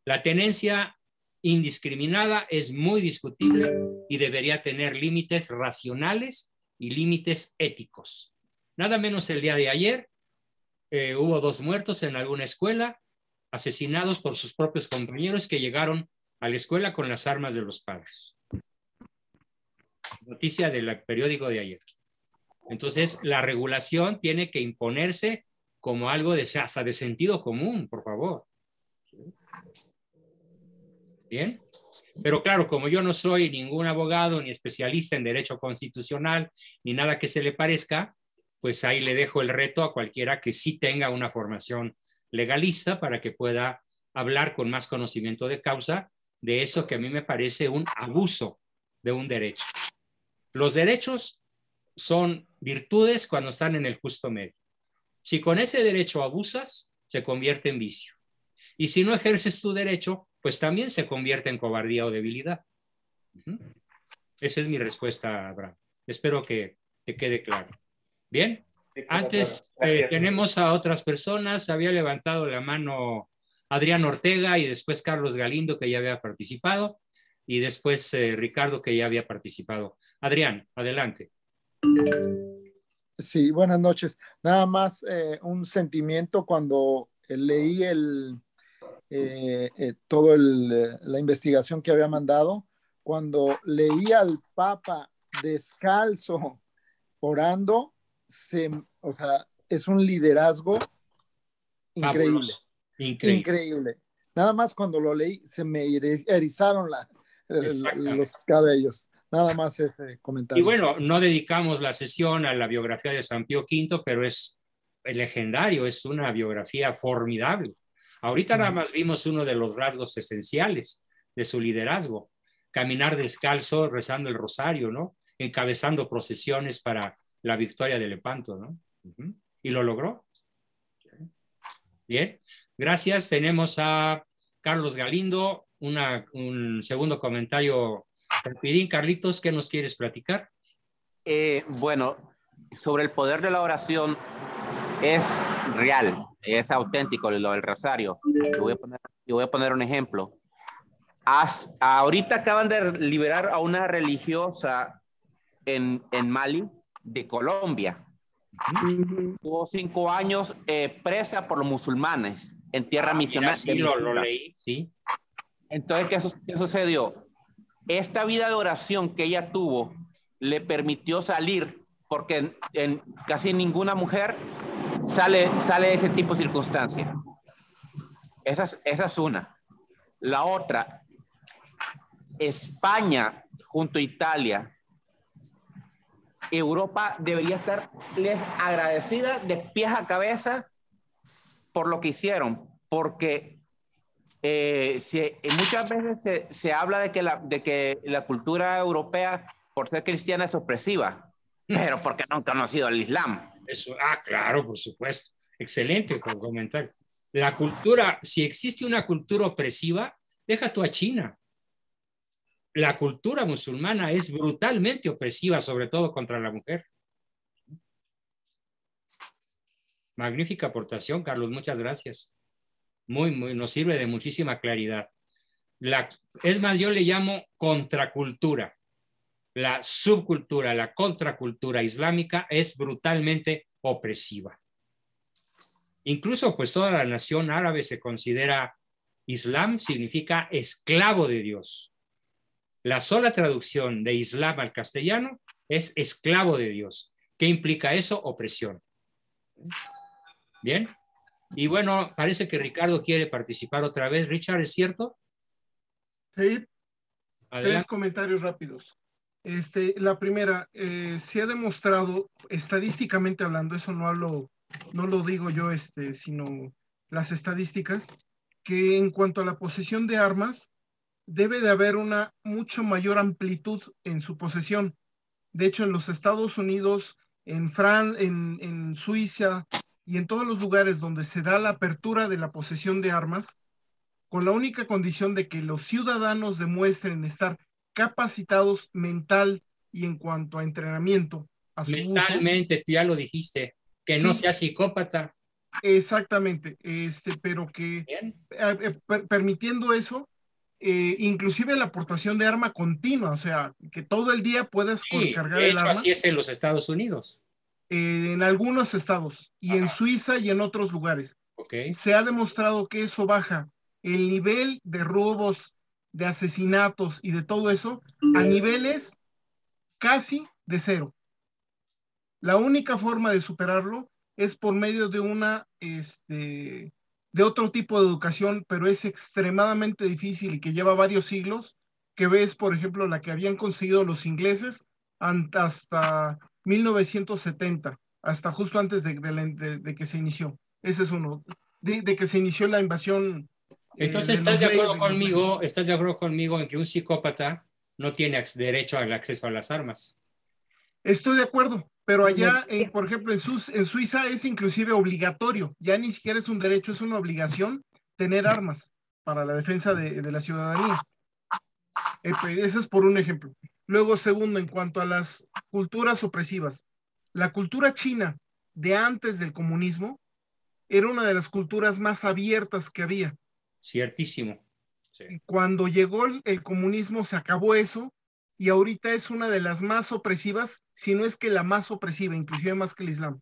[SPEAKER 1] La tenencia indiscriminada es muy discutible y debería tener límites racionales y límites éticos. Nada menos el día de ayer hubo 2 muertos en alguna escuela, asesinados por sus propios compañeros que llegaron a la escuela con las armas de los padres. Noticia del periódico de ayer. Entonces, la regulación tiene que imponerse como algo hasta de sentido común, por favor. Bien, pero claro, como yo no soy ningún abogado ni especialista en derecho constitucional ni nada que se le parezca, pues ahí le dejo el reto a cualquiera que sí tenga una formación legalista para que pueda hablar con más conocimiento de causa de eso que a mí me parece un abuso de un derecho. Los derechos son virtudes cuando están en el justo medio. Si con ese derecho abusas, se convierte en vicio. Y si no ejerces tu derecho, pues también se convierte en cobardía o debilidad. Esa es mi respuesta, Abraham. Espero que te quede claro. Bien. Antes tenemos a otras personas. Había levantado la mano Adrián Ortega y después Carlos Galindo, que ya había participado, y después Ricardo, que ya había participado. Adrián, adelante.
[SPEAKER 8] Sí, buenas noches. Nada más un sentimiento cuando leí todo la investigación que había mandado, cuando leí al Papa descalzo orando, o sea, es un liderazgo increíble. Increíble. Nada más cuando lo leí se me erizaron los cabellos. Nada más ese comentario.
[SPEAKER 1] Y bueno, no dedicamos la sesión a la biografía de San Pío V, pero es legendario, es una biografía formidable. Ahorita nada más vimos uno de los rasgos esenciales de su liderazgo: caminar descalzo, rezando el rosario, ¿no? Encabezando procesiones para la victoria de Lepanto, ¿no? Y lo logró. Bien, gracias. Tenemos a Carlos Galindo, un segundo comentario. Rapidín, Carlitos, ¿qué nos quieres platicar?
[SPEAKER 10] Bueno, sobre el poder de la oración, es real, es auténtico lo del rosario. Yo voy a poner un ejemplo. Ahorita acaban de liberar a una religiosa en Mali, de Colombia. Tuvo 5 años presa por los musulmanes en tierra misionera.
[SPEAKER 1] Sí, lo leí, sí.
[SPEAKER 10] Entonces, ¿qué sucedió? Esta vida de oración que ella tuvo le permitió salir, porque en casi ninguna mujer sale de ese tipo de circunstancia. Esa es una. La otra, España junto a Italia, Europa debería estarles agradecida de pies a cabeza por lo que hicieron, porque muchas veces se habla de que la cultura europea, por ser cristiana, es opresiva, pero porque no han conocido el Islam.
[SPEAKER 1] Eso, claro, por supuesto. Excelente comentario. La cultura, si existe una cultura opresiva, deja tú a China. La cultura musulmana es brutalmente opresiva, sobre todo contra la mujer. Magnífica aportación, Carlos, muchas gracias. Nos sirve de muchísima claridad. Es más, yo le llamo contracultura. La subcultura, la contracultura islámica es brutalmente opresiva. Incluso, pues, toda la nación árabe se considera Islam, significa esclavo de Dios. La sola traducción de Islam al castellano es esclavo de Dios. ¿Qué implica eso? Opresión. Bien. Y bueno, parece que Ricardo quiere participar otra vez. Richard, ¿es cierto?
[SPEAKER 3] Sí. Adelante. 3 comentarios rápidos. La primera, se ha demostrado, estadísticamente hablando, eso no lo digo yo, sino las estadísticas, que en cuanto a la posesión de armas, debe de haber una mucho mayor amplitud en su posesión. De hecho, en los Estados Unidos, en Suiza y en todos los lugares donde se da la apertura de la posesión de armas, con la única condición de que los ciudadanos demuestren estar capacitados mental y en cuanto a entrenamiento a su
[SPEAKER 1] mentalmente, uso, ya lo dijiste, que no sea psicópata.
[SPEAKER 3] Exactamente, pero que permitiendo eso, inclusive la aportación de arma continua, o sea, que todo el día puedas cargar el arma.
[SPEAKER 1] Así es en los Estados Unidos.
[SPEAKER 3] En algunos estados y en Suiza y en otros lugares. Se ha demostrado que eso baja el nivel de robos, de asesinatos y de todo eso a niveles casi de 0. La única forma de superarlo es por medio de de otro tipo de educación, pero es extremadamente difícil y que lleva varios siglos, que ves, por ejemplo, la que habían conseguido los ingleses hasta 1970, hasta justo antes de que se inició. Ese es uno, de que se inició la invasión.
[SPEAKER 1] Entonces, ¿estás de acuerdo conmigo en que un psicópata no tiene derecho al acceso a las armas?
[SPEAKER 3] Estoy de acuerdo, Pero allá, por ejemplo, en Suiza es inclusive obligatorio, ya ni siquiera es un derecho, es una obligación tener armas para la defensa de la ciudadanía. Ese es por un ejemplo. Luego, segundo, en cuanto a las culturas opresivas, la cultura china de antes del comunismo era una de las culturas más abiertas que había.
[SPEAKER 1] Ciertísimo. Sí.
[SPEAKER 3] Cuando llegó el comunismo se acabó eso y ahorita es una de las más opresivas, si no es que la más opresiva, inclusive más que el Islam.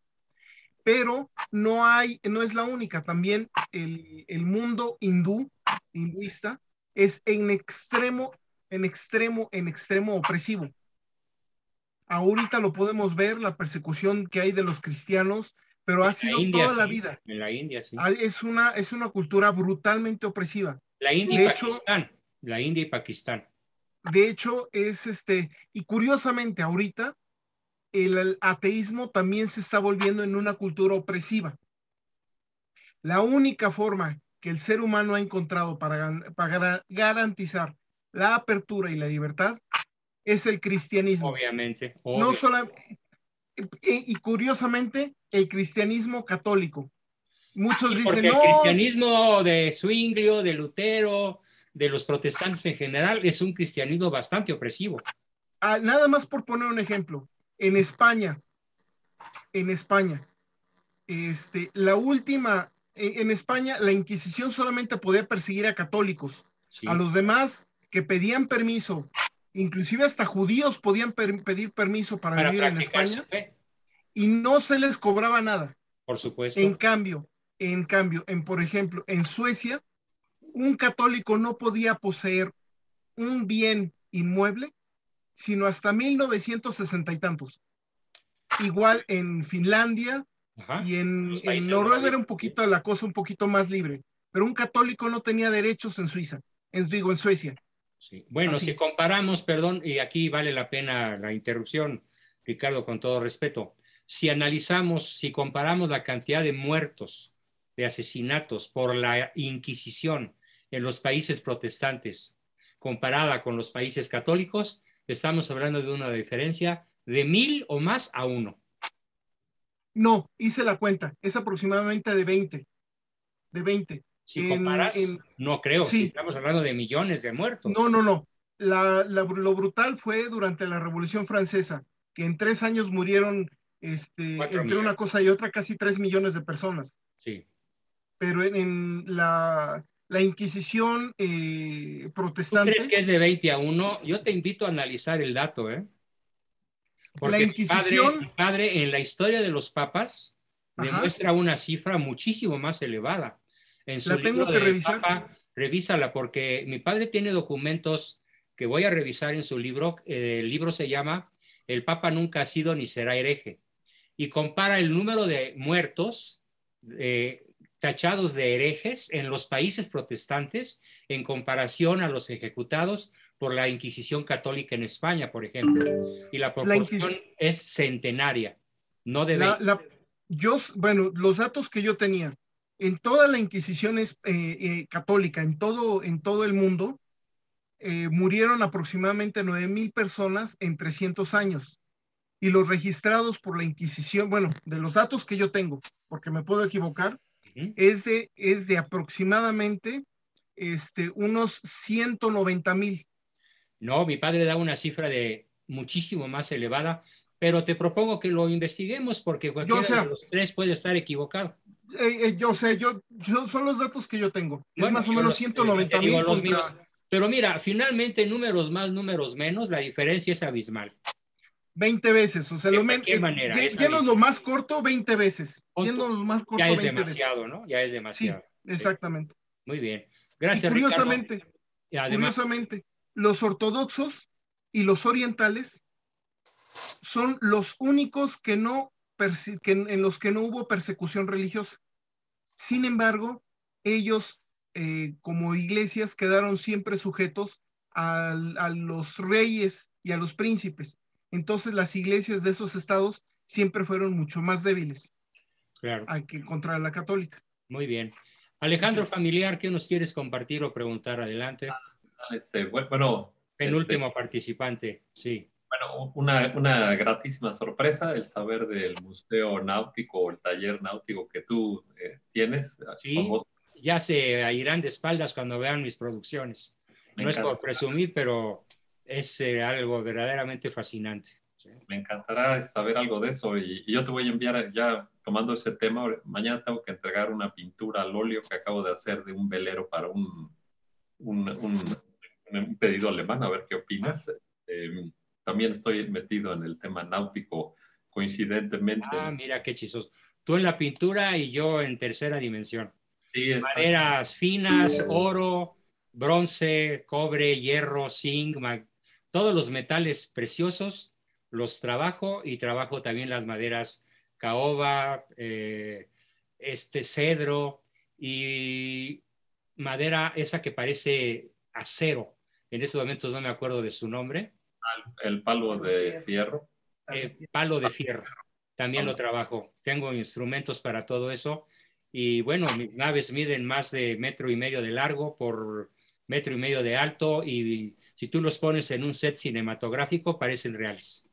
[SPEAKER 3] Pero no es la única, también el mundo hinduista, es en extremo opresivo. Ahorita lo podemos ver, la persecución que hay de los cristianos, pero ha sido
[SPEAKER 1] India,
[SPEAKER 3] toda la
[SPEAKER 1] sí.
[SPEAKER 3] vida.
[SPEAKER 1] En la India, sí.
[SPEAKER 3] Es una cultura brutalmente opresiva.
[SPEAKER 1] La India y Pakistán. La India y Pakistán.
[SPEAKER 3] De hecho, y curiosamente ahorita, el ateísmo también se está volviendo en una cultura opresiva. La única forma que el ser humano ha encontrado para garantizar la apertura y la libertad es el cristianismo.
[SPEAKER 1] Obviamente.
[SPEAKER 3] No solamente, y curiosamente, el cristianismo católico. Muchos dicen,
[SPEAKER 1] porque el cristianismo de Zwinglio, de Lutero, de los protestantes en general, es un cristianismo bastante opresivo.
[SPEAKER 3] Nada más por poner un ejemplo, en España, en España la Inquisición solamente podía perseguir a católicos. Sí. A los demás que pedían permiso, inclusive hasta judíos podían pedir permiso para vivir en España y no se les cobraba nada.
[SPEAKER 1] Por supuesto.
[SPEAKER 3] En cambio, por ejemplo, en Suecia, un católico no podía poseer un bien inmueble sino hasta 1960 y tantos. Igual en Finlandia. Ajá. Y en Noruega era un poquito la cosa un poquito más libre, pero un católico no tenía derechos en Suiza, en Suecia.
[SPEAKER 1] Sí. Bueno, así. Si comparamos, perdón, y aquí vale la pena la interrupción, Ricardo, con todo respeto, si comparamos la cantidad de muertos, de asesinatos por la Inquisición en los países protestantes, comparada con los países católicos, estamos hablando de una diferencia de 1000 o más a 1.
[SPEAKER 3] No, hice la cuenta, es aproximadamente de 20.
[SPEAKER 1] Si comparas, no creo, sí. Si estamos hablando de millones de muertos.
[SPEAKER 3] No. Lo brutal fue durante la Revolución Francesa, que en 3 años murieron, entre una cosa y otra, casi 3 millones de personas.
[SPEAKER 1] Sí.
[SPEAKER 3] Pero en la Inquisición protestante...
[SPEAKER 1] ¿Tú crees que es de 20 a 1? Yo te invito a analizar el dato, ¿eh? Porque
[SPEAKER 3] la Inquisición...
[SPEAKER 1] mi padre en la historia de los papas demuestra una cifra muchísimo más elevada. En su libro de Papa, revísala, porque mi padre tiene documentos que voy a revisar en su libro. El libro se llama El Papa nunca ha sido ni será hereje. Y compara el número de muertos tachados de herejes en los países protestantes en comparación a los ejecutados por la Inquisición católica en España, por ejemplo. Y la proporción es centenaria, no de 20.
[SPEAKER 3] Los datos que yo tenía, en toda la Inquisición católica, en todo el mundo, murieron aproximadamente 9,000 personas en 300 años. Y los registrados por la Inquisición, de los datos que yo tengo, porque me puedo equivocar, es de aproximadamente unos 190,000.
[SPEAKER 1] No, mi padre da una cifra de muchísimo más elevada, pero te propongo que lo investiguemos porque cualquiera de los tres puede estar equivocado.
[SPEAKER 3] Son los datos que yo tengo. Es más o menos 190,000
[SPEAKER 1] contra... Pero mira, finalmente números más, números menos, la diferencia es abismal.
[SPEAKER 3] 20 veces, o sea,
[SPEAKER 1] ¿De qué manera?
[SPEAKER 3] Yéndonos lo más corto, 20 veces. Yéndonos lo más corto,
[SPEAKER 1] ya es
[SPEAKER 3] 20
[SPEAKER 1] demasiado,
[SPEAKER 3] veces.
[SPEAKER 1] ¿no? Ya es demasiado.
[SPEAKER 3] Sí, exactamente.
[SPEAKER 1] Muy bien. Gracias,
[SPEAKER 3] curiosamente,
[SPEAKER 1] Ricardo. Y además,
[SPEAKER 3] curiosamente, los ortodoxos y los orientales son los únicos en los que no hubo persecución religiosa. Sin embargo, ellos, como iglesias, quedaron siempre sujetos a los reyes y a los príncipes. Entonces, las iglesias de esos estados siempre fueron mucho más débiles.
[SPEAKER 1] Claro.
[SPEAKER 3] Que contra la católica.
[SPEAKER 1] Muy bien. Alejandro, familiar, ¿qué nos quieres compartir o preguntar? Adelante.
[SPEAKER 11] Bueno.
[SPEAKER 1] Penúltimo participante, sí.
[SPEAKER 11] Bueno, una gratísima sorpresa el saber del museo náutico o el taller náutico que tú tienes.
[SPEAKER 1] Sí, ya se irán de espaldas cuando vean mis producciones. No es por presumir, pero es algo verdaderamente fascinante. ¿Sí?
[SPEAKER 11] Me encantará saber algo de eso y yo te voy a enviar, ya tomando ese tema, mañana tengo que entregar una pintura al óleo que acabo de hacer de un velero para un pedido alemán, a ver qué opinas. También estoy metido en el tema náutico coincidentemente.
[SPEAKER 1] Ah, mira qué chistoso. Tú en la pintura y yo en tercera dimensión.
[SPEAKER 11] Sí,
[SPEAKER 1] maderas finas, oro, bronce, cobre, hierro, zinc, todos los metales preciosos los trabajo y trabajo también las maderas caoba, cedro y madera esa que parece acero. En estos momentos no me acuerdo de su nombre.
[SPEAKER 11] El palo de fierro.
[SPEAKER 1] Palo de fierro. También lo trabajo. Tengo instrumentos para todo eso. Y bueno, mis naves miden más de 1,5 metros de largo por 1,5 metros de alto. Y si tú los pones en un set cinematográfico, parecen reales.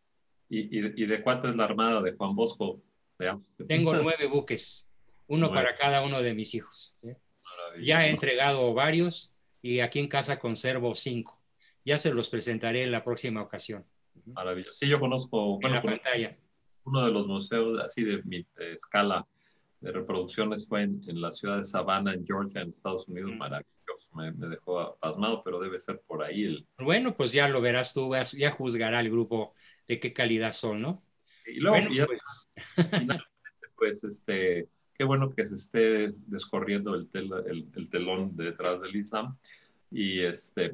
[SPEAKER 11] ¿Y de cuánto es la armada de Juan Bosco?
[SPEAKER 1] Tengo 9 buques. Uno 9. Para cada uno de mis hijos. Ya he entregado varios y aquí en casa conservo 5. Ya se los presentaré en la próxima ocasión.
[SPEAKER 11] Maravilloso. Sí, yo conozco
[SPEAKER 1] en la pantalla.
[SPEAKER 11] Uno de los museos así de mi escala de reproducciones fue en la ciudad de Savannah, en Georgia, en Estados Unidos. Maravilloso. Me dejó pasmado, pero debe ser por ahí.
[SPEAKER 1] Bueno, pues ya lo verás tú, ya juzgará el grupo de qué calidad son, ¿no?
[SPEAKER 11] Y luego, bueno, pues qué bueno que se esté descorriendo el telón detrás del Islam. Y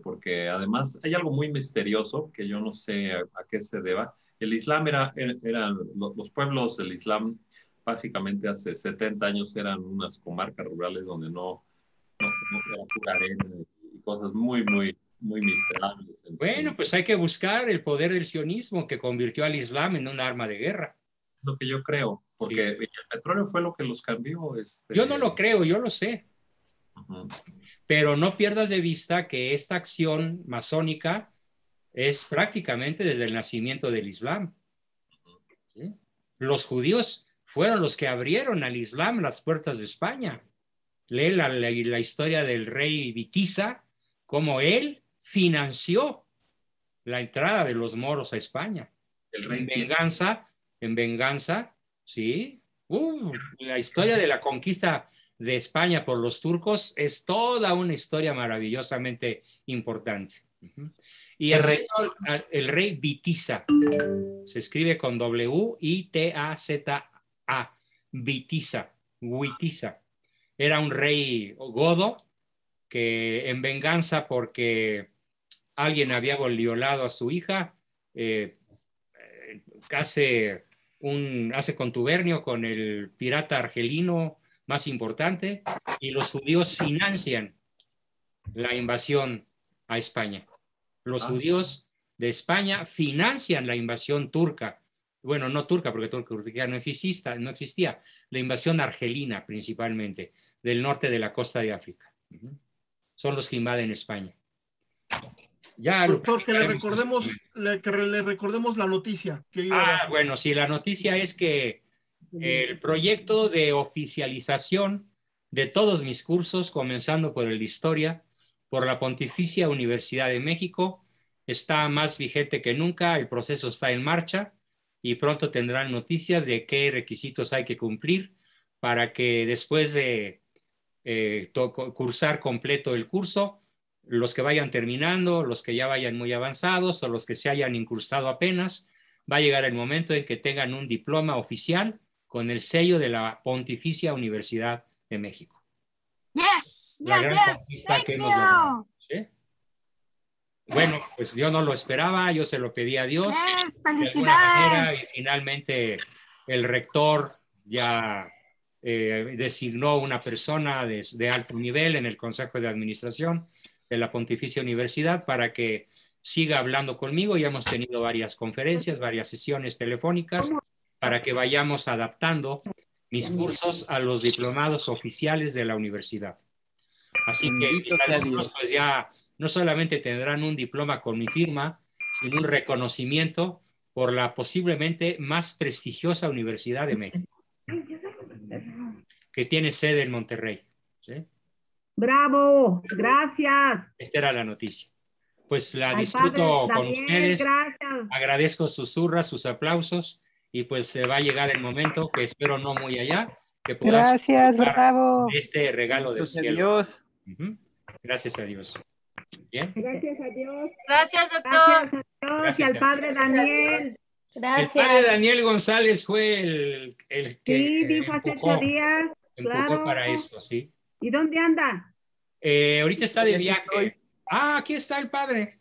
[SPEAKER 11] porque además hay algo muy misterioso que yo no sé a qué se deba. El Islam eran los pueblos del Islam básicamente hace 70 años eran unas comarcas rurales donde no era pura arena y cosas muy miserables.
[SPEAKER 1] Bueno, pues hay que buscar el poder del sionismo que convirtió al Islam en un arma de guerra.
[SPEAKER 11] Lo que yo creo, porque sí. El petróleo fue lo que los cambió.
[SPEAKER 1] Yo no lo creo, yo lo sé. Pero no pierdas de vista que esta acción masónica es prácticamente desde el nacimiento del Islam. ¿Sí? Los judíos fueron los que abrieron al Islam las puertas de España. Lee la historia del rey Witiza, cómo él financió la entrada de los moros a España.
[SPEAKER 11] El rey
[SPEAKER 1] en venganza, ¿sí? La historia de la conquista de España por los turcos es toda una historia maravillosamente importante. Y el rey Witiza se escribe con W-I-T-A-Z-A, Witiza. Era un rey godo que en venganza porque alguien había violado a su hija, hace contubernio con el pirata argelino más importante y los judíos financian la invasión a España. Los judíos de España financian la invasión turca. Bueno, no turca, porque Turquía no existía. La invasión argelina, principalmente, del norte de la costa de África. Son los que invaden España. Ya
[SPEAKER 3] doctor, que le recordemos la noticia.
[SPEAKER 1] Bueno, sí, la noticia es que el proyecto de oficialización de todos mis cursos, comenzando por el de Historia, por la Pontificia Universidad de México, está más vigente que nunca. El proceso está en marcha y pronto tendrán noticias de qué requisitos hay que cumplir para que después de cursar completo el curso, los que vayan terminando, los que ya vayan muy avanzados o los que se hayan incrustado apenas, va a llegar el momento en que tengan un diploma oficial con el sello de la Pontificia Universidad de México.
[SPEAKER 4] Yes, thank you.
[SPEAKER 1] ¿Sí? Bueno, pues yo no lo esperaba, yo se lo pedí a Dios.
[SPEAKER 4] Yes, felicidades.
[SPEAKER 1] Y finalmente el rector ya designó una persona de alto nivel en el Consejo de Administración de la Pontificia Universidad para que siga hablando conmigo. Ya hemos tenido varias conferencias, varias sesiones telefónicas para que vayamos adaptando mis cursos a los diplomados oficiales de la universidad. Así que mis alumnos pues ya no solamente tendrán un diploma con mi firma, sino un reconocimiento por la posiblemente más prestigiosa Universidad de México, que tiene sede en Monterrey. ¿Sí?
[SPEAKER 5] ¡Bravo! ¡Gracias!
[SPEAKER 1] Esta era la noticia. Pues la disfruto con ustedes.
[SPEAKER 5] Gracias.
[SPEAKER 1] Agradezco sus zurras, sus aplausos, y pues se va a llegar el momento, que espero no muy allá, que podamos
[SPEAKER 12] Gracias, bravo.
[SPEAKER 1] este regalo del cielo.
[SPEAKER 12] Dios.
[SPEAKER 1] Gracias a Dios. Bien.
[SPEAKER 6] Gracias a Dios.
[SPEAKER 13] Gracias, doctor.
[SPEAKER 5] Gracias a Dios y al padre Daniel.
[SPEAKER 1] El padre Daniel González fue el que
[SPEAKER 5] sí, dijo hace 8 días.
[SPEAKER 1] Empujó para eso, sí.
[SPEAKER 5] ¿Y dónde anda?
[SPEAKER 1] Ahorita está de viaje. Ah, aquí está el padre.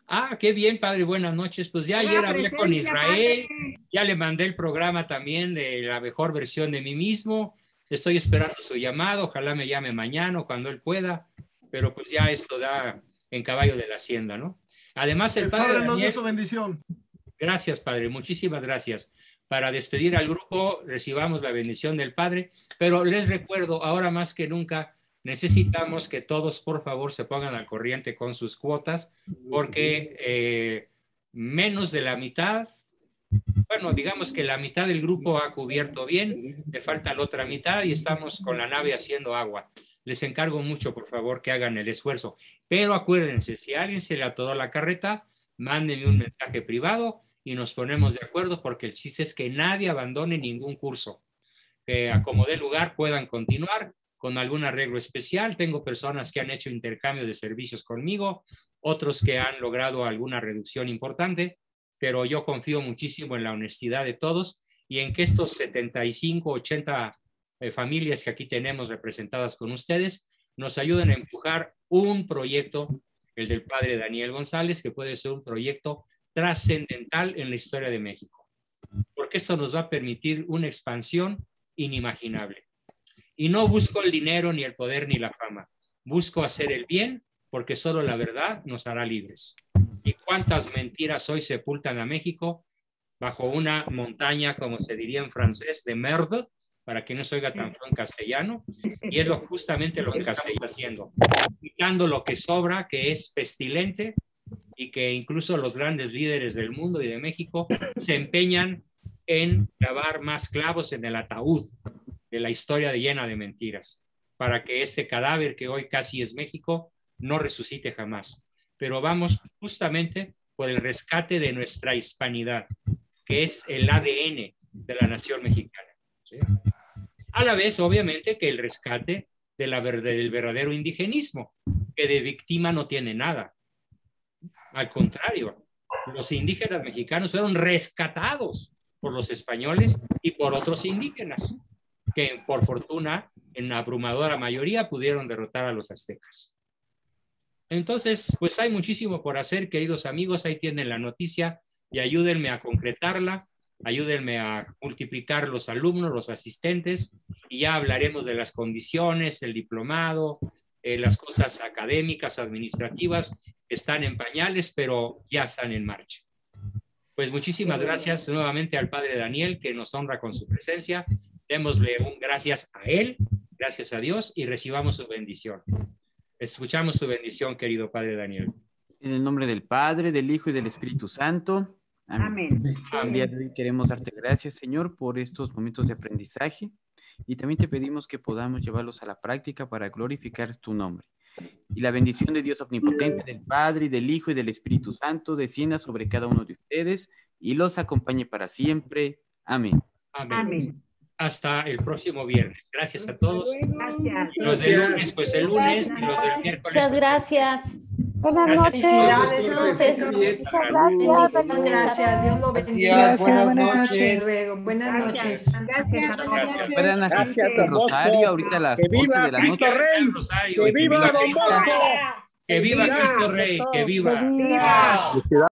[SPEAKER 1] Ah, qué bien, padre. Buenas noches. Pues ya ayer hablé con Israel. Padre. Ya le mandé el programa también de la mejor versión de mí mismo. Estoy esperando su llamado. Ojalá me llame mañana o cuando él pueda. Pero pues ya esto da en caballo de la hacienda, ¿no? Además, el padre
[SPEAKER 3] nos
[SPEAKER 1] Daniel,
[SPEAKER 3] dé su bendición.
[SPEAKER 1] Gracias, padre. Muchísimas gracias. Para despedir al grupo, recibamos la bendición del padre. Pero les recuerdo, ahora más que nunca, necesitamos que todos, por favor, se pongan al corriente con sus cuotas, porque menos de la mitad, bueno, digamos que la mitad del grupo ha cubierto bien, le falta la otra mitad y estamos con la nave haciendo agua. Les encargo mucho, por favor, que hagan el esfuerzo. Pero acuérdense, si a alguien se le atoró la carreta, mándenme un mensaje privado y nos ponemos de acuerdo, porque el chiste es que nadie abandone ningún curso. Que a como dé lugar puedan continuar con algún arreglo especial. Tengo personas que han hecho intercambio de servicios conmigo, otros que han logrado alguna reducción importante, pero yo confío muchísimo en la honestidad de todos y en que estos 75, 80 familias que aquí tenemos representadas con ustedes nos ayuden a empujar un proyecto, el del padre Daniel González, que puede ser un proyecto trascendental en la historia de México, porque esto nos va a permitir una expansión inimaginable. Y no busco el dinero, ni el poder, ni la fama. Busco hacer el bien, porque solo la verdad nos hará libres. ¿Y cuántas mentiras hoy sepultan a México bajo una montaña, como se diría en francés, de merde, para que no se oiga tan feo en castellano? Y es justamente lo que Castellano está haciendo, quitando lo que sobra, que es pestilente, y que incluso los grandes líderes del mundo y de México se empeñan en clavar más clavos en el ataúd de la historia llena de mentiras, para que este cadáver que hoy casi es México no resucite jamás. Pero vamos justamente por el rescate de nuestra hispanidad, que es el ADN de la nación mexicana, ¿sí? A la vez, obviamente, que el rescate de del verdadero indigenismo, que de víctima no tiene nada. Al contrario, los indígenas mexicanos fueron rescatados por los españoles y por otros indígenas, que por fortuna, en abrumadora mayoría, pudieron derrotar a los aztecas. Entonces, pues hay muchísimo por hacer, queridos amigos. Ahí tienen la noticia y ayúdenme a concretarla, ayúdenme a multiplicar los alumnos, los asistentes, y ya hablaremos de las condiciones, el diplomado, las cosas académicas, administrativas, están en pañales, pero ya están en marcha. Pues muchísimas gracias nuevamente al padre Daniel, que nos honra con su presencia. Démosle un gracias a él, gracias a Dios, y recibamos su bendición. Escuchamos su bendición, querido padre Daniel.
[SPEAKER 12] En el nombre del Padre, del Hijo y del Espíritu Santo. Amén. Amén. El día de hoy queremos darte gracias, Señor, por estos momentos de aprendizaje, y también te pedimos que podamos llevarlos a la práctica para glorificar tu nombre. Y la bendición de Dios omnipotente, del Padre, y del Hijo y del Espíritu Santo descienda sobre cada uno de ustedes y los acompañe para siempre. Amén.
[SPEAKER 1] Amén. Amén. Hasta el próximo viernes. Gracias a todos.
[SPEAKER 5] Gracias.
[SPEAKER 1] Los del lunes, pues el lunes, y los del miércoles.
[SPEAKER 13] Muchas gracias.
[SPEAKER 14] Buenas noches.
[SPEAKER 13] Muchas gracias.
[SPEAKER 14] Muchas gracias. Dios lo bendiga.
[SPEAKER 13] Buenas
[SPEAKER 14] noches. Luego. Buenas noches.
[SPEAKER 12] Gracias. Pueden asistir al Rosario ahorita a las 8 de la noche.
[SPEAKER 1] Que viva Don Bosco. Que viva Cristo Rey. Que viva.